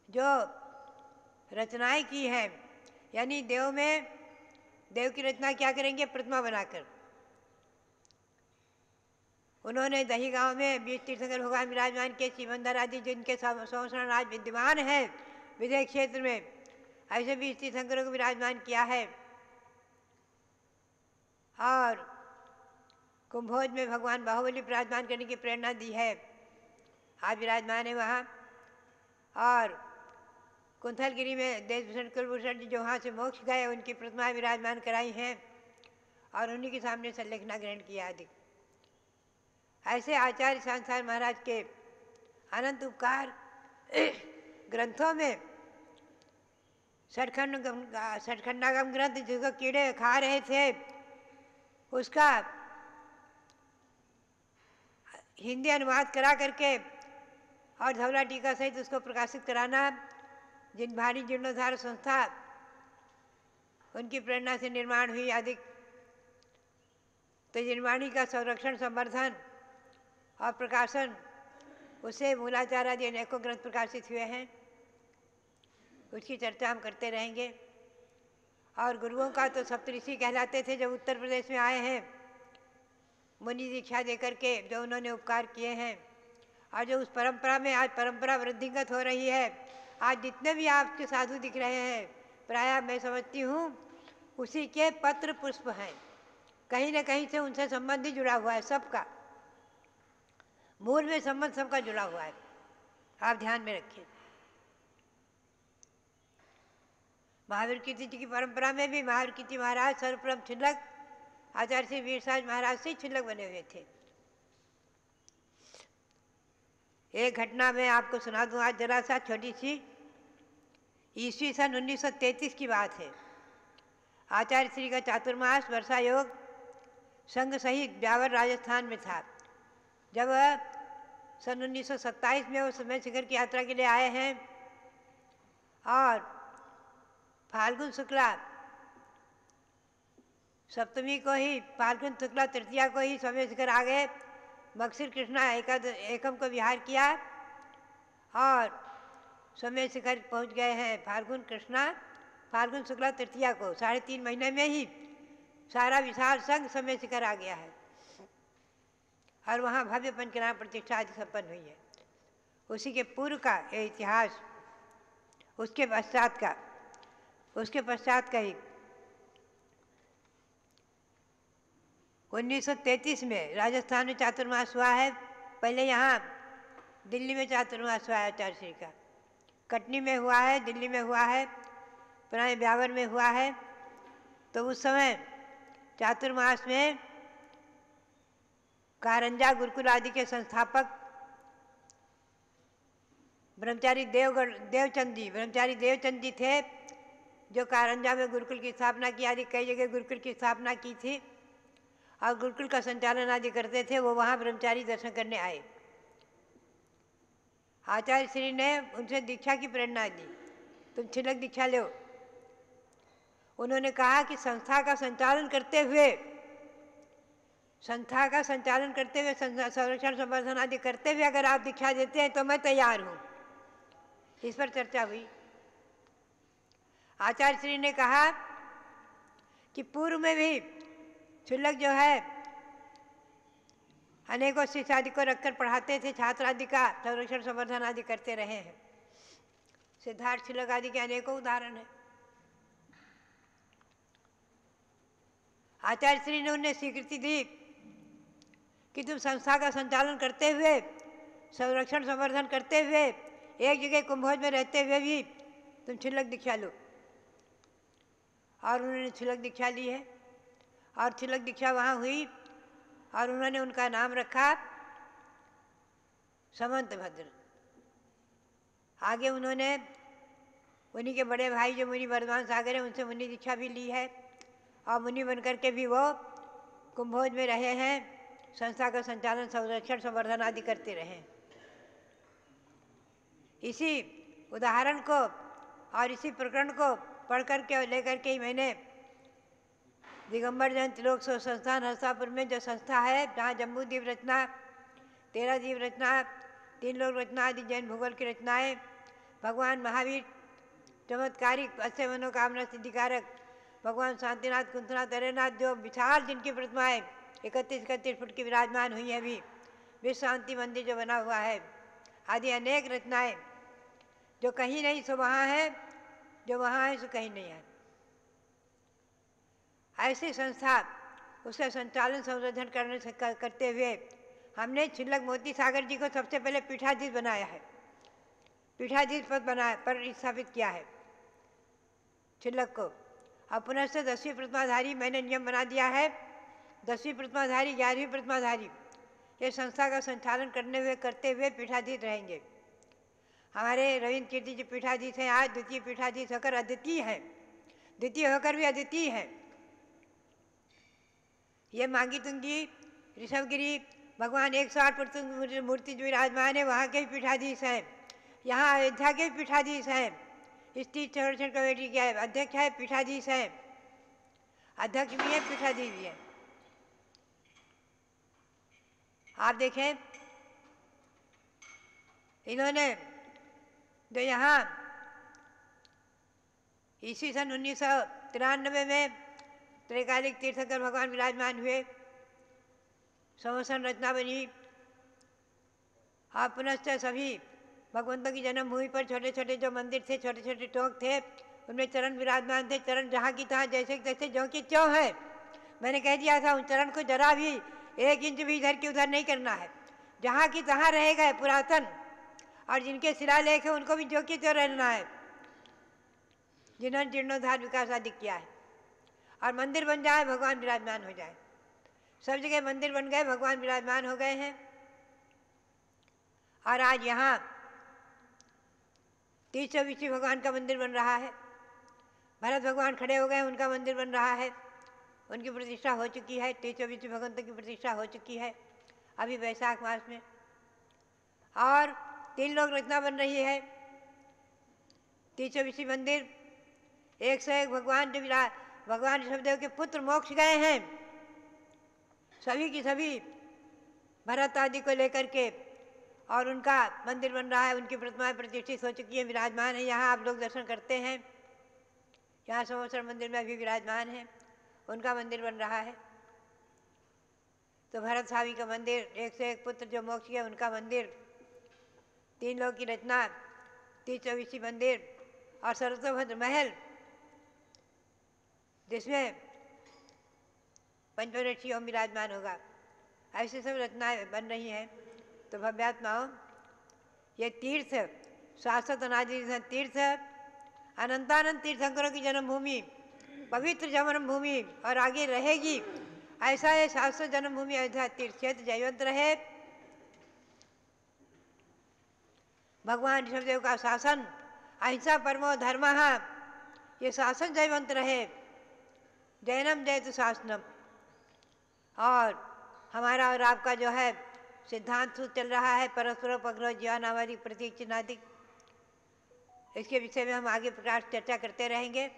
S5: जो रचनाएं की हैं, यानी देव की रचना क्या करेंगे? प्रतिमा बनाकर। उन्होंने दही गांव में 20 तीर्थंकर भगवान विराजमान के, सिमंदर आदि जिनके संवत्सरण आज विद्यमान है विदेह क्षेत्र में, ऐसे 20 तीर्थंकरों को विराजमान किया है। और कुंभोज में भगवान बाहुबली विराजमान करने की प्रेरणा दी है, आज विराजमान है वहाँ। और कुंथलगिरी में देशभूषण कुलभूषण जी जो वहाँ से मोक्ष गए, उनकी प्रतिमाएं विराजमान कराई हैं और उन्हीं के सामने संलेखना ग्रहण किया आदि। ऐसे आचार्य सांसार महाराज के अनंत उपकार ग्रंथों में सठखंडागम ग्रंथ जिसको कीड़े खा रहे थे, उसका हिंदी अनुवाद करा करके और धवला टीका सहित उसको प्रकाशित कराना, जिन भारी जीर्णोद्धार संस्था उनकी प्रेरणा से निर्माण हुई आदि, तो निर्माणी का संरक्षण, संवर्धन और प्रकाशन, उससे मूलाचार आदि अनेकों ग्रंथ प्रकाशित हुए हैं। उसकी चर्चा हम करते रहेंगे। और गुरुओं का तो सप्तऋषि कहलाते थे जब उत्तर प्रदेश में आए हैं, मुनि दीक्षा देकर के जो उन्होंने उपकार किए हैं, और जो उस परंपरा में आज परंपरा वृद्धिंगत हो रही है। आज जितने भी आपके साधु दिख रहे हैं, प्रायः मैं समझती हूँ उसी के पत्र पुष्प हैं, कहीं न कहीं से उनसे संबंध ही जुड़ा हुआ है। सबका मूल में संबंध सबका जुड़ा हुआ है, आप ध्यान में रखिए। महावीर कीर्ति जी की परंपरा में भी महावीर कीर्ति महाराज सर्वप्रथम छिल्लक आचार्य श्री वीर साहब महाराज से छिल्लक बने हुए थे। एक घटना मैं आपको सुना दूं आज, जरा सा छोटी सी। ईस्वी सन 1933 की बात है। आचार्य श्री का चातुर्मास वर्षा योग संघ सहित ब्यावर राजस्थान में था। जब सन 1927 में वो समय शिखर की यात्रा के लिए आए हैं और फाल्गुन शुक्ला सप्तमी को ही, फाल्गुन शुक्ला तृतीया को ही समय शिखर आ गए। मगशिर कृष्णा एकम को विहार किया और समय शिखर पहुंच गए हैं फाल्गुन शुक्ला तृतीया को। 3.5 महीने में ही सारा विशाल संघ समय शिखर आ गया है और वहाँ भव्य पंचनाम प्रतिष्ठा आदि संपन्न हुई है। उसी के पूर्व का ये इतिहास, उसके पश्चात का ही 1933 में राजस्थान में चातुर्मास हुआ है। पहले यहाँ दिल्ली में चातुर्मास हुआ है आचार्य श्री का, कटनी में हुआ है, दिल्ली में हुआ है, पुराने ब्यावर में हुआ है। तो उस समय चातुर्मास में कारंजा गुरुकुल आदि के संस्थापक ब्रह्मचारी देवचंद जी थे, जो कारंजा में गुरुकुल की स्थापना की, आदि कई जगह गुरुकुल की स्थापना की थी और गुरुकुल का संचालन आदि करते थे। वो वहाँ ब्रह्मचारी दर्शन करने आए। आचार्य श्री ने उनसे दीक्षा की प्रेरणा दी, तुम छिलक दीक्षा लो। उन्होंने कहा कि संस्था का संचालन करते हुए संरक्षण संवर्धन आदि करते हुए अगर आप दीक्षा देते हैं तो मैं तैयार हूँ। इस पर चर्चा हुई। आचार्य श्री ने कहा कि पूर्व में भी छिलक जो है अनेकों शिष्य आदि को रखकर पढ़ाते थे, छात्र आदि का संरक्षण संवर्धन आदि करते रहे हैं। सिद्धार्थ छिलक आदि के अनेकों उदाहरण हैं। आचार्य श्री ने उन्हें स्वीकृति दी कि तुम संस्था का संचालन करते हुए, संरक्षण संवर्धन करते हुए, एक जगह कुंभोज में रहते हुए भी तुम छिलक दीक्षा लो। और उन्होंने छिलक दीक्षा ली है और छिलक दीक्षा वहाँ हुई और उन्होंने उनका नाम रखा समंत भद्र। आगे उन्होंने उन्हीं के बड़े भाई जो मुनि वर्धमान सागर हैं उनसे मुनि दीक्षा भी ली है और मुनि बनकर के भी वो कुंभोज में रहे हैं, संस्था का संचालन संरक्षण संवर्धन आदि करते रहे। इसी उदाहरण को और इसी प्रकरण को पढ़ करके और लेकर के ही मैंने दिगंबर जैन त्रिलोक संस्थान हस्तापुर में जो संस्था है, जहाँ जम्बू द्वीप रचना, 13 द्वीप रचना, 3 लोक रचना आदि जैन भूगोल की रचनाएं, भगवान महावीर चमत्कारिक अस्य मनोकामना सिद्धिकारक, भगवान शांतिनाथ कुंथनाथ अरेनाथ जो विशाल जिनकी प्रतिमाएं 31 फुट की विराजमान हुई है, अभी विश्व शांति मंदिर जो बना हुआ है, आदि अनेक रचनाएं जो कहीं नहीं सो वहाँ है, जो वहाँ है सो कहीं नहीं है। ऐसी संस्था उसका संचालन संवर्धन करते हुए हमने छिलक मोती सागर जी को सबसे पहले पीठाधीश बनाया है, पीठाधीश पद पर स्थापित किया है छिलक को। अब पुनः से 10वीं प्रतिमाधारी मैंने नियम बना दिया है, 10वीं प्रतिमाधारी 11वीं प्रतिमाधारी ये संस्था का संचालन करते हुए पीठाधीश रहेंगे। हमारे रविंद्र कीर्ति जी पीठाधीश हैं, आज द्वितीय पीठाधीश होकर अद्वितीय हैं, द्वितीय होकर भी अद्वितीय हैं। ये मांगी तुंगी ऋषभगिरी भगवान 108 फुट मूर्ति जो विराजमान है वहाँ के भी पीठाधीश हैं, यहाँ अयोध्या के भी पीठाधीश हैं, स्टेट संरक्षण कमेटी के अध्यक्ष है, पीठाधीश हैं, अध्यक्ष भी है, पीठाधीश भी है। आप देखें इन्होंने जो यहाँ ईस्वी सन 1993 में त्रिकालिक तीर्थंकर भगवान विराजमान हुए, संवत्सर रचना बनी। आप पुनश्च सभी भगवंतों की जन्मभूमि पर छोटे छोटे जो मंदिर थे, छोटे छोटे टोंक थे, उनमें चरण विराजमान थे। चरण जहाँ की तहाँ जैसे तैसे ज्यों की त्यों है। मैंने कह दिया था उन चरण को जरा भी 1 इंच भी इधर की उधर नहीं करना है, जहाँ की तहाँ रहेगा पुरातन, और जिनके शिलालेख है उनको भी ज्यों की त्यों रहना है, जिन्होंने जीर्णोद्धार विकास आदि किया है। और मंदिर बन जाए भगवान विराजमान हो जाए, सब जगह मंदिर बन गए, भगवान विराजमान हो गए हैं। और आज यहाँ 30-24 भगवान का मंदिर बन रहा है, भरत भगवान खड़े हो गए, उनका मंदिर बन रहा है। उनकी प्रतिष्ठा हो चुकी है। 23-24 भगवंतों की प्रतिष्ठा हो चुकी है अभी वैशाख मास में। और 3 लोक रचना बन रही है। 23-24 मंदिर 101 भगवान जो भगवान ऋषभदेव के पुत्र मोक्ष गए हैं, सभी की सभी भरत आदि को लेकर के, और उनका मंदिर बन रहा है। उनकी प्रतिमाएं प्रतिष्ठित हो चुकी हैं, विराजमान है। यहाँ आप लोग दर्शन करते हैं। यहाँ सोमेश्वर मंदिर में अभी विराजमान है, उनका मंदिर बन रहा है। तो भरत स्वामी का मंदिर, 101 पुत्र जो मोक्ष गए उनका मंदिर, 3 लोक की रचना, 23-24 मंदिर और सरस्वती महल जिसमें पंचवटी ओम विराजमान होगा। ऐसी सब रचनाएं बन रही हैं। तो भव्यात्माओं, ये तीर्थ शाश्वत अनादि तीर्थ, अनंतानंत तीर्थंकरों की जन्मभूमि, पवित्र जन्मभूमि और आगे रहेगी। ऐसा ये शाश्वत जन्मभूमि अयोध्या तीर्थ क्षेत्र जयवंत रहे। भगवान ऋषभदेव का शासन, अहिंसा परमो धर्मः, ये शासन जयवंत रहे। जैनम जयतु शासनम। और हमारा और आपका जो है सिद्धांत सूत्र चल रहा है, परस्पर उपग्रह जीवानावादी प्रतीक चिन्हादिक, इसके विषय में हम आगे प्रकाश चर्चा करते रहेंगे।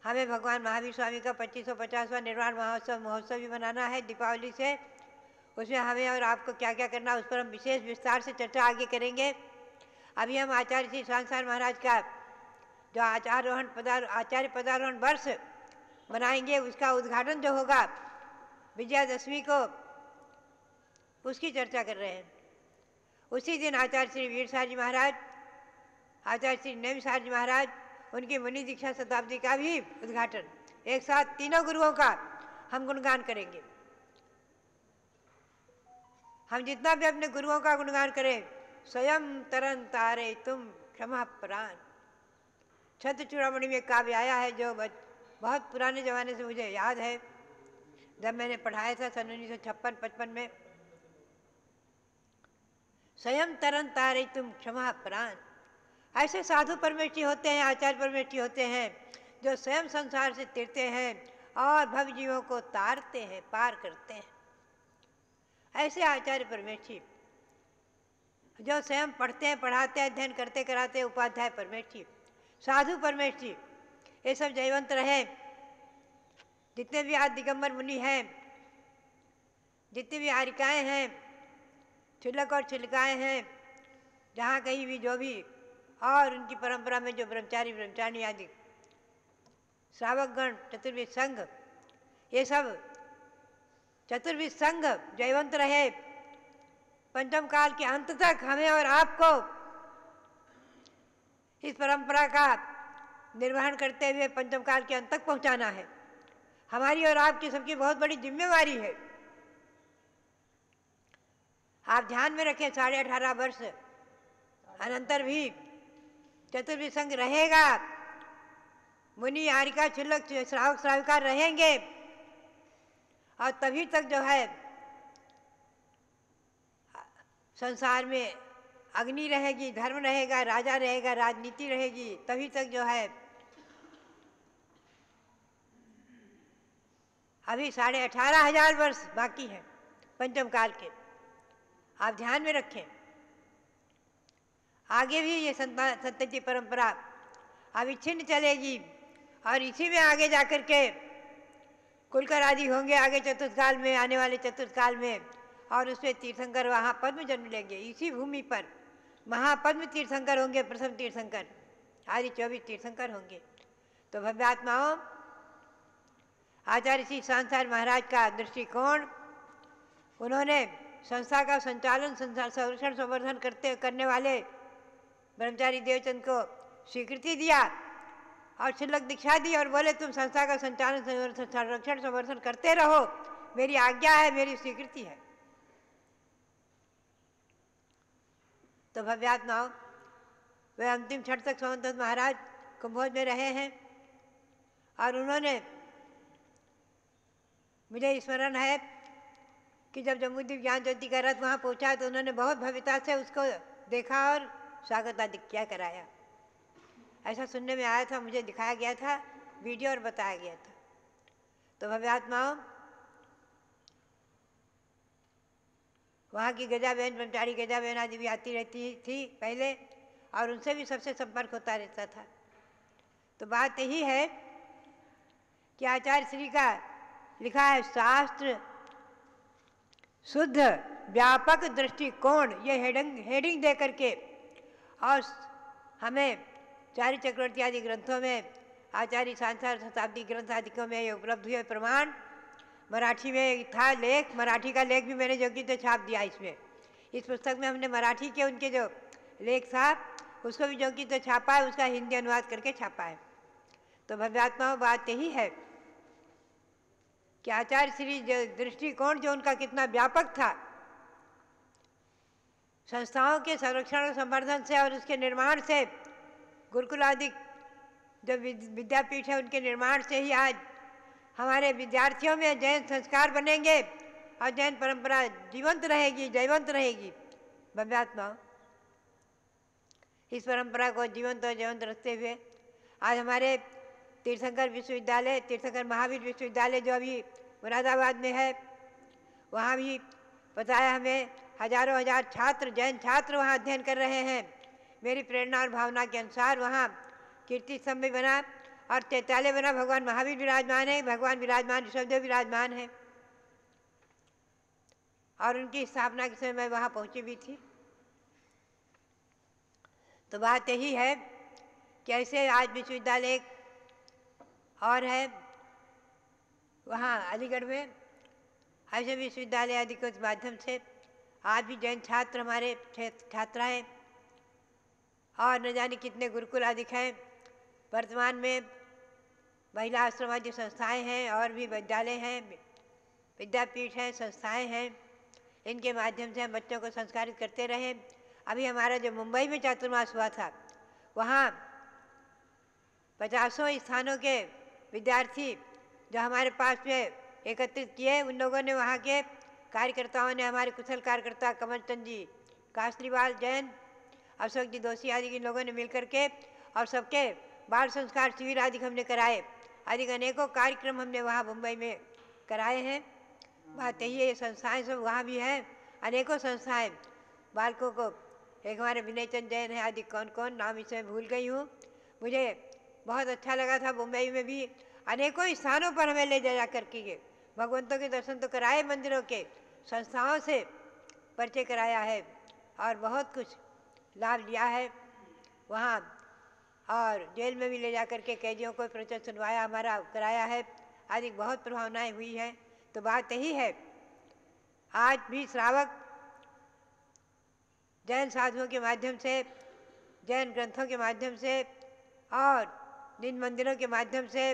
S5: हमें भगवान महावीर स्वामी का 2550वां निर्वाण महोत्सव भी मनाना है दीपावली से। उसमें हमें और आपको क्या क्या करना, उस पर हम विशेष विस्तार से चर्चा आगे करेंगे। अभी हम आचार्य श्री सांसार महाराज का जो आचार्य पदारोहण वर्ष मनाएंगे, उसका उद्घाटन जो होगा विजयादशमी को, उसकी चर्चा कर रहे हैं। उसी दिन आचार्य श्री वीरसार जी महाराज, आचार्य श्री नैमिसार जी महाराज, उनकी मुनि दीक्षा शताब्दी का भी उद्घाटन, एक साथ तीनों गुरुओं का हम गुणगान करेंगे। हम जितना भी अपने गुरुओं का गुणगान करें, स्वयं तरन तारे तुम क्षमा प्राण। छत्र चूड़ामणि में काव्य आया है जो बहुत पुराने ज़माने से मुझे याद है, जब मैंने पढ़ाया था सन 1956-55 में। स्वयं तरन तारे तुम क्षमा प्राण। ऐसे साधु परमेष्ठी होते हैं, आचार्य परमेष्ठी होते हैं, जो स्वयं संसार से तिरते हैं और भव जीवों को तारते हैं, पार करते हैं। ऐसे आचार्य परमेष्ठी जो स्वयं पढ़ते हैं, पढ़ाते हैं, अध्ययन करते कराते हैं, उपाध्याय परमेष्ठी, साधु परमेष्ठी, ये सब जयवंत रहे। जितने भी आज दिगंबर मुनि हैं, जितनी भी आरिकाएँ हैं, छिलक और छिलकाएँ हैं, जहाँ कहीं भी जो भी, और उनकी परंपरा में जो ब्रह्मचारी ब्रह्मचारिणी आदि श्रावकगण, चतुर्विध संघ, ये सब चतुर्विध संघ जयवंत रहे। पंचम काल के अंत तक हमें और आपको इस परंपरा का निर्वहन करते हुए पंचम काल के अंत तक पहुंचाना है। हमारी और आपकी सबकी बहुत बड़ी जिम्मेवारी है। आप ध्यान में रखें, 18.5 वर्ष अनंतर भी चतुर्विध संघ रहेगा। मुनि आरिका छिलक श्रावक श्राविका रहेंगे, और तभी तक जो है संसार में अग्नि रहेगी, धर्म रहेगा, राजा रहेगा, राजनीति रहेगी। तभी तक जो है अभी 18,500 वर्ष बाकी हैं पंचम काल के। आप ध्यान में रखें, आगे भी ये संतति परंपरा अविच्छिन्न चलेगी, और इसी में आगे जाकर के कुलकर आदि होंगे आगे चतुर्थकाल में, आने वाले चतुर्थकाल में, और उसमें तीर्थंकर वहाँ पद्म जन्म लेंगे। इसी भूमि पर महापद्म तीर्थंकर होंगे, प्रथम तीर्थंकर, आदि 24 तीर्थंकर होंगे। तो भव्यात्माओं, आचार्य श्री सांसार महाराज का दृष्टिकोण, उन्होंने संस्था का संचालन, संरक्षण संवर्धन करने वाले ब्रह्मचारी देवचंद को स्वीकृति दिया और छिलक दीक्षा दी, और बोले तुम संस्था का संचालन, संरक्षण संवर्धन करते रहो, मेरी आज्ञा है, मेरी स्वीकृति है। तो भव्यात्माओं, वे अंतिम क्षण तक सोमदत्त महाराज कुंभोज में रहे हैं, और उन्होंने, मुझे स्मरण है कि जब जम्बूद्वीप ज्ञान ज्योति का रथ वहाँ पहुँचा तो उन्होंने बहुत भव्यता से उसको देखा और स्वागत आदि क्या कराया। ऐसा सुनने में आया था, मुझे दिखाया गया था वीडियो और बताया गया था। तो भव्यात्माओं, वहाँ की गजा बहन, ब्रह्मचारी गजा बहन आदि भी आती रहती थी पहले, और उनसे भी सबसे संपर्क होता रहता था। तो बात यही है कि आचार्य श्री का लिखा है शास्त्र शुद्ध व्यापक दृष्टिकोण, ये हेडिंग दे करके, और हमें चारि चक्रवर्ती आदि ग्रंथों में, आचार्य सांसार शताब्दी ग्रंथ आदि में ये उपलब्ध हुए प्रमाण। मराठी में था लेख, मराठी का लेख भी मैंने योग्य तो छाप दिया इसमें। इस पुस्तक में हमने मराठी के उनके जो लेख था उसको भी योग्य तो छापा है, उसका हिंदी अनुवाद करके छापा है। तो भव्यात्माओं, बात यही है कि आचार्य श्री दृष्टिकोण जो उनका कितना व्यापक था, संस्थाओं के संरक्षण और संवर्धन से और उसके निर्माण से, गुरुकुल आदि जो विद्यापीठ है उनके निर्माण से ही आज हमारे विद्यार्थियों में जैन संस्कार बनेंगे और जैन परंपरा जीवंत रहेगी, जयवंत रहेगी। भव्यात्माओं, इस परंपरा को जीवंत और जयवंत रखते हुए आज हमारे तीर्थंकर विश्वविद्यालय, तीर्थंकर महावीर विश्वविद्यालय जो अभी मुरादाबाद में है, वहाँ भी पता है हमें हजारों हजार छात्र, जैन छात्र वहाँ अध्ययन कर रहे हैं। मेरी प्रेरणा और भावना के अनुसार वहाँ कीर्ति स्तंभ भी बना और चैत्यालय बना। भगवान महावीर विराजमान है, भगवान विराजमान, ऋषभदेव विराजमान है, और उनकी स्थापना के समय मैं वहाँ पहुँची भी थी। तो बात यही है कि ऐसे आज विश्वविद्यालय और है वहाँ अलीगढ़ में, ऐसे विश्वविद्यालय आदि के माध्यम से आज भी जैन छात्र हमारे छात्राएँ और न जाने कितने गुरुकुल आदि हैं। वर्तमान में महिला आश्रम आदि संस्थाएँ हैं और भी विद्यालय हैं, विद्यापीठ हैं, संस्थाएँ हैं। इनके माध्यम से हम बच्चों को संस्कारित करते रहे। अभी हमारा जो मुंबई में चातुर्मास हुआ था, वहाँ 50 स्थानों के विद्यार्थी जो हमारे पास में एकत्रित किए, उन लोगों ने, वहाँ के कार्यकर्ताओं ने, हमारे कुशल कार्यकर्ता कमल चंद जी कासरीवाल जैन, अशोक जी दोषी आदि के लोगों ने मिलकर के, और सबके बाल संस्कार शिविर आदि हमने कराए, आदि अनेकों कार्यक्रम हमने वहाँ मुंबई में कराए हैं। बात यही है, संस्थाएँ सब वहाँ भी हैं, अनेकों संस्थाएँ बालकों को, एक हमारे विनय चंद जैन है आदि, कौन कौन नाम इसमें भूल गई हूँ। मुझे बहुत अच्छा लगा था, मुंबई में भी अनेकों स्थानों पर हमें ले जा करके भगवंतों के दर्शन तो कराए, मंदिरों के, संस्थाओं से परिचय कराया है और बहुत कुछ लाभ लिया है वहाँ। और जेल में भी ले जा करके कैदियों को प्रवचन सुनवाया, हमारा कराया है आदि, बहुत प्रभावनाएँ हुई हैं। तो बात यही है, आज भी श्रावक जैन साधुओं के माध्यम से, जैन ग्रंथों के माध्यम से और जिन मंदिरों के माध्यम से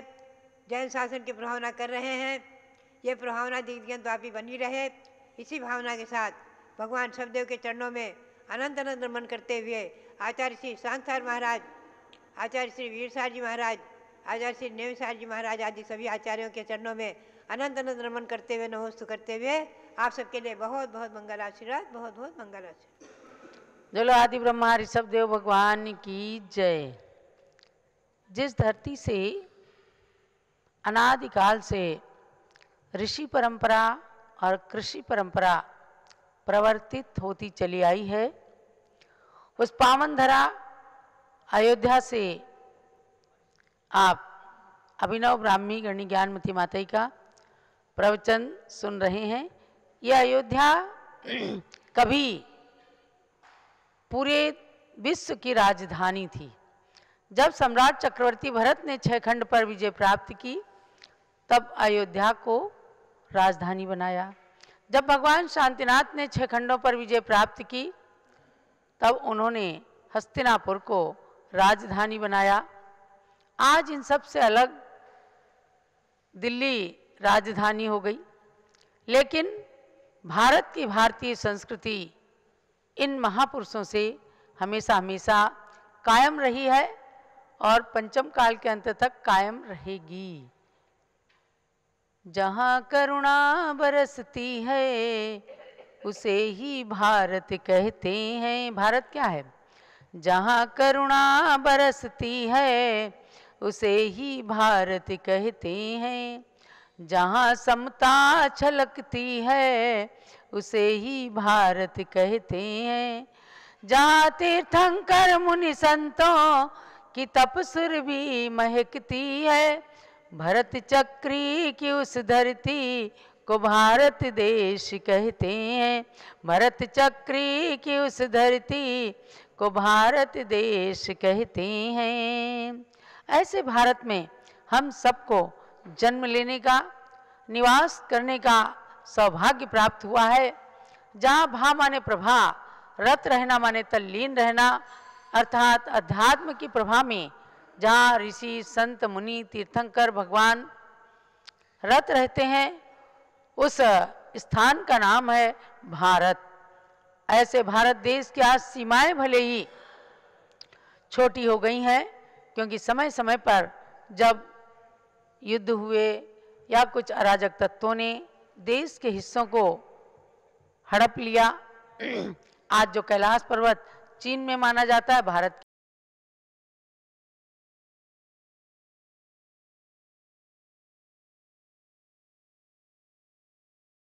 S5: जैन शासन की प्रभावना कर रहे हैं, ये प्रभावना दिग्गंतव्यापी बनी रहे। इसी भावना के साथ भगवान शबदेव के चरणों में अनंत अनंत नमन करते हुए आचार्य श्री शांतार महाराज, आचार्य श्री वीरसार जी महाराज, आचार्य श्री नेवसार जी महाराज आदि सभी आचार्यों के चरणों में अनंत अनंत नमन करते हुए, नमोस्तु करते हुए आप सबके लिए बहुत बहुत मंगल आशीर्वाद, बहुत बहुत मंगल आशीर्वाद।
S6: जलो आदि ब्रह्मा ऋषभदेव भगवान की जय। जिस धरती से अनादिकाल से ऋषि परंपरा और कृषि परंपरा प्रवर्तित होती चली आई है, उस पावन धरा अयोध्या से आप अभिनव ब्राह्मी गणी ज्ञानमती माता का प्रवचन सुन रहे हैं। यह अयोध्या कभी पूरे विश्व की राजधानी थी। जब सम्राट चक्रवर्ती भरत ने 6 खंड पर विजय प्राप्त की, तब अयोध्या को राजधानी बनाया। जब भगवान शांतिनाथ ने 6 खंडों पर विजय प्राप्त की, तब उन्होंने हस्तिनापुर को राजधानी बनाया। आज इन सब से अलग दिल्ली राजधानी हो गई, लेकिन भारत की भारतीय संस्कृति इन महापुरुषों से हमेशा हमेशा कायम रही है और पंचम काल के अंत तक कायम रहेगी। जहाँ करुणा बरसती है उसे ही भारत कहते हैं। भारत क्या है? जहाँ करुणा बरसती है उसे ही भारत कहते हैं। जहाँ समता छलकती है उसे ही भारत कहते हैं। जहाँ तीर्थंकर मुनि संतों की तपस्वी भी महकती है, भरत चक्री की उस धरती को भारत देश कहते हैं। भरत चक्री की उस धरती को भारत देश कहते हैं। ऐसे भारत में हम सबको जन्म लेने का, निवास करने का सौभाग्य प्राप्त हुआ है। जहाँ भा माने प्रभा, रत रहना माने तल्लीन रहना, अर्थात अध्यात्म की प्रभा में जहाँ ऋषि संत मुनि तीर्थंकर भगवान रत रहते हैं, उस स्थान का नाम है भारत। ऐसे भारत देश की आज सीमाएं भले ही छोटी हो गई हैं, क्योंकि समय समय पर जब युद्ध हुए या कुछ अराजक तत्वों ने देश के हिस्सों को हड़प लिया। आज जो कैलाश पर्वत चीन में माना जाता है, भारत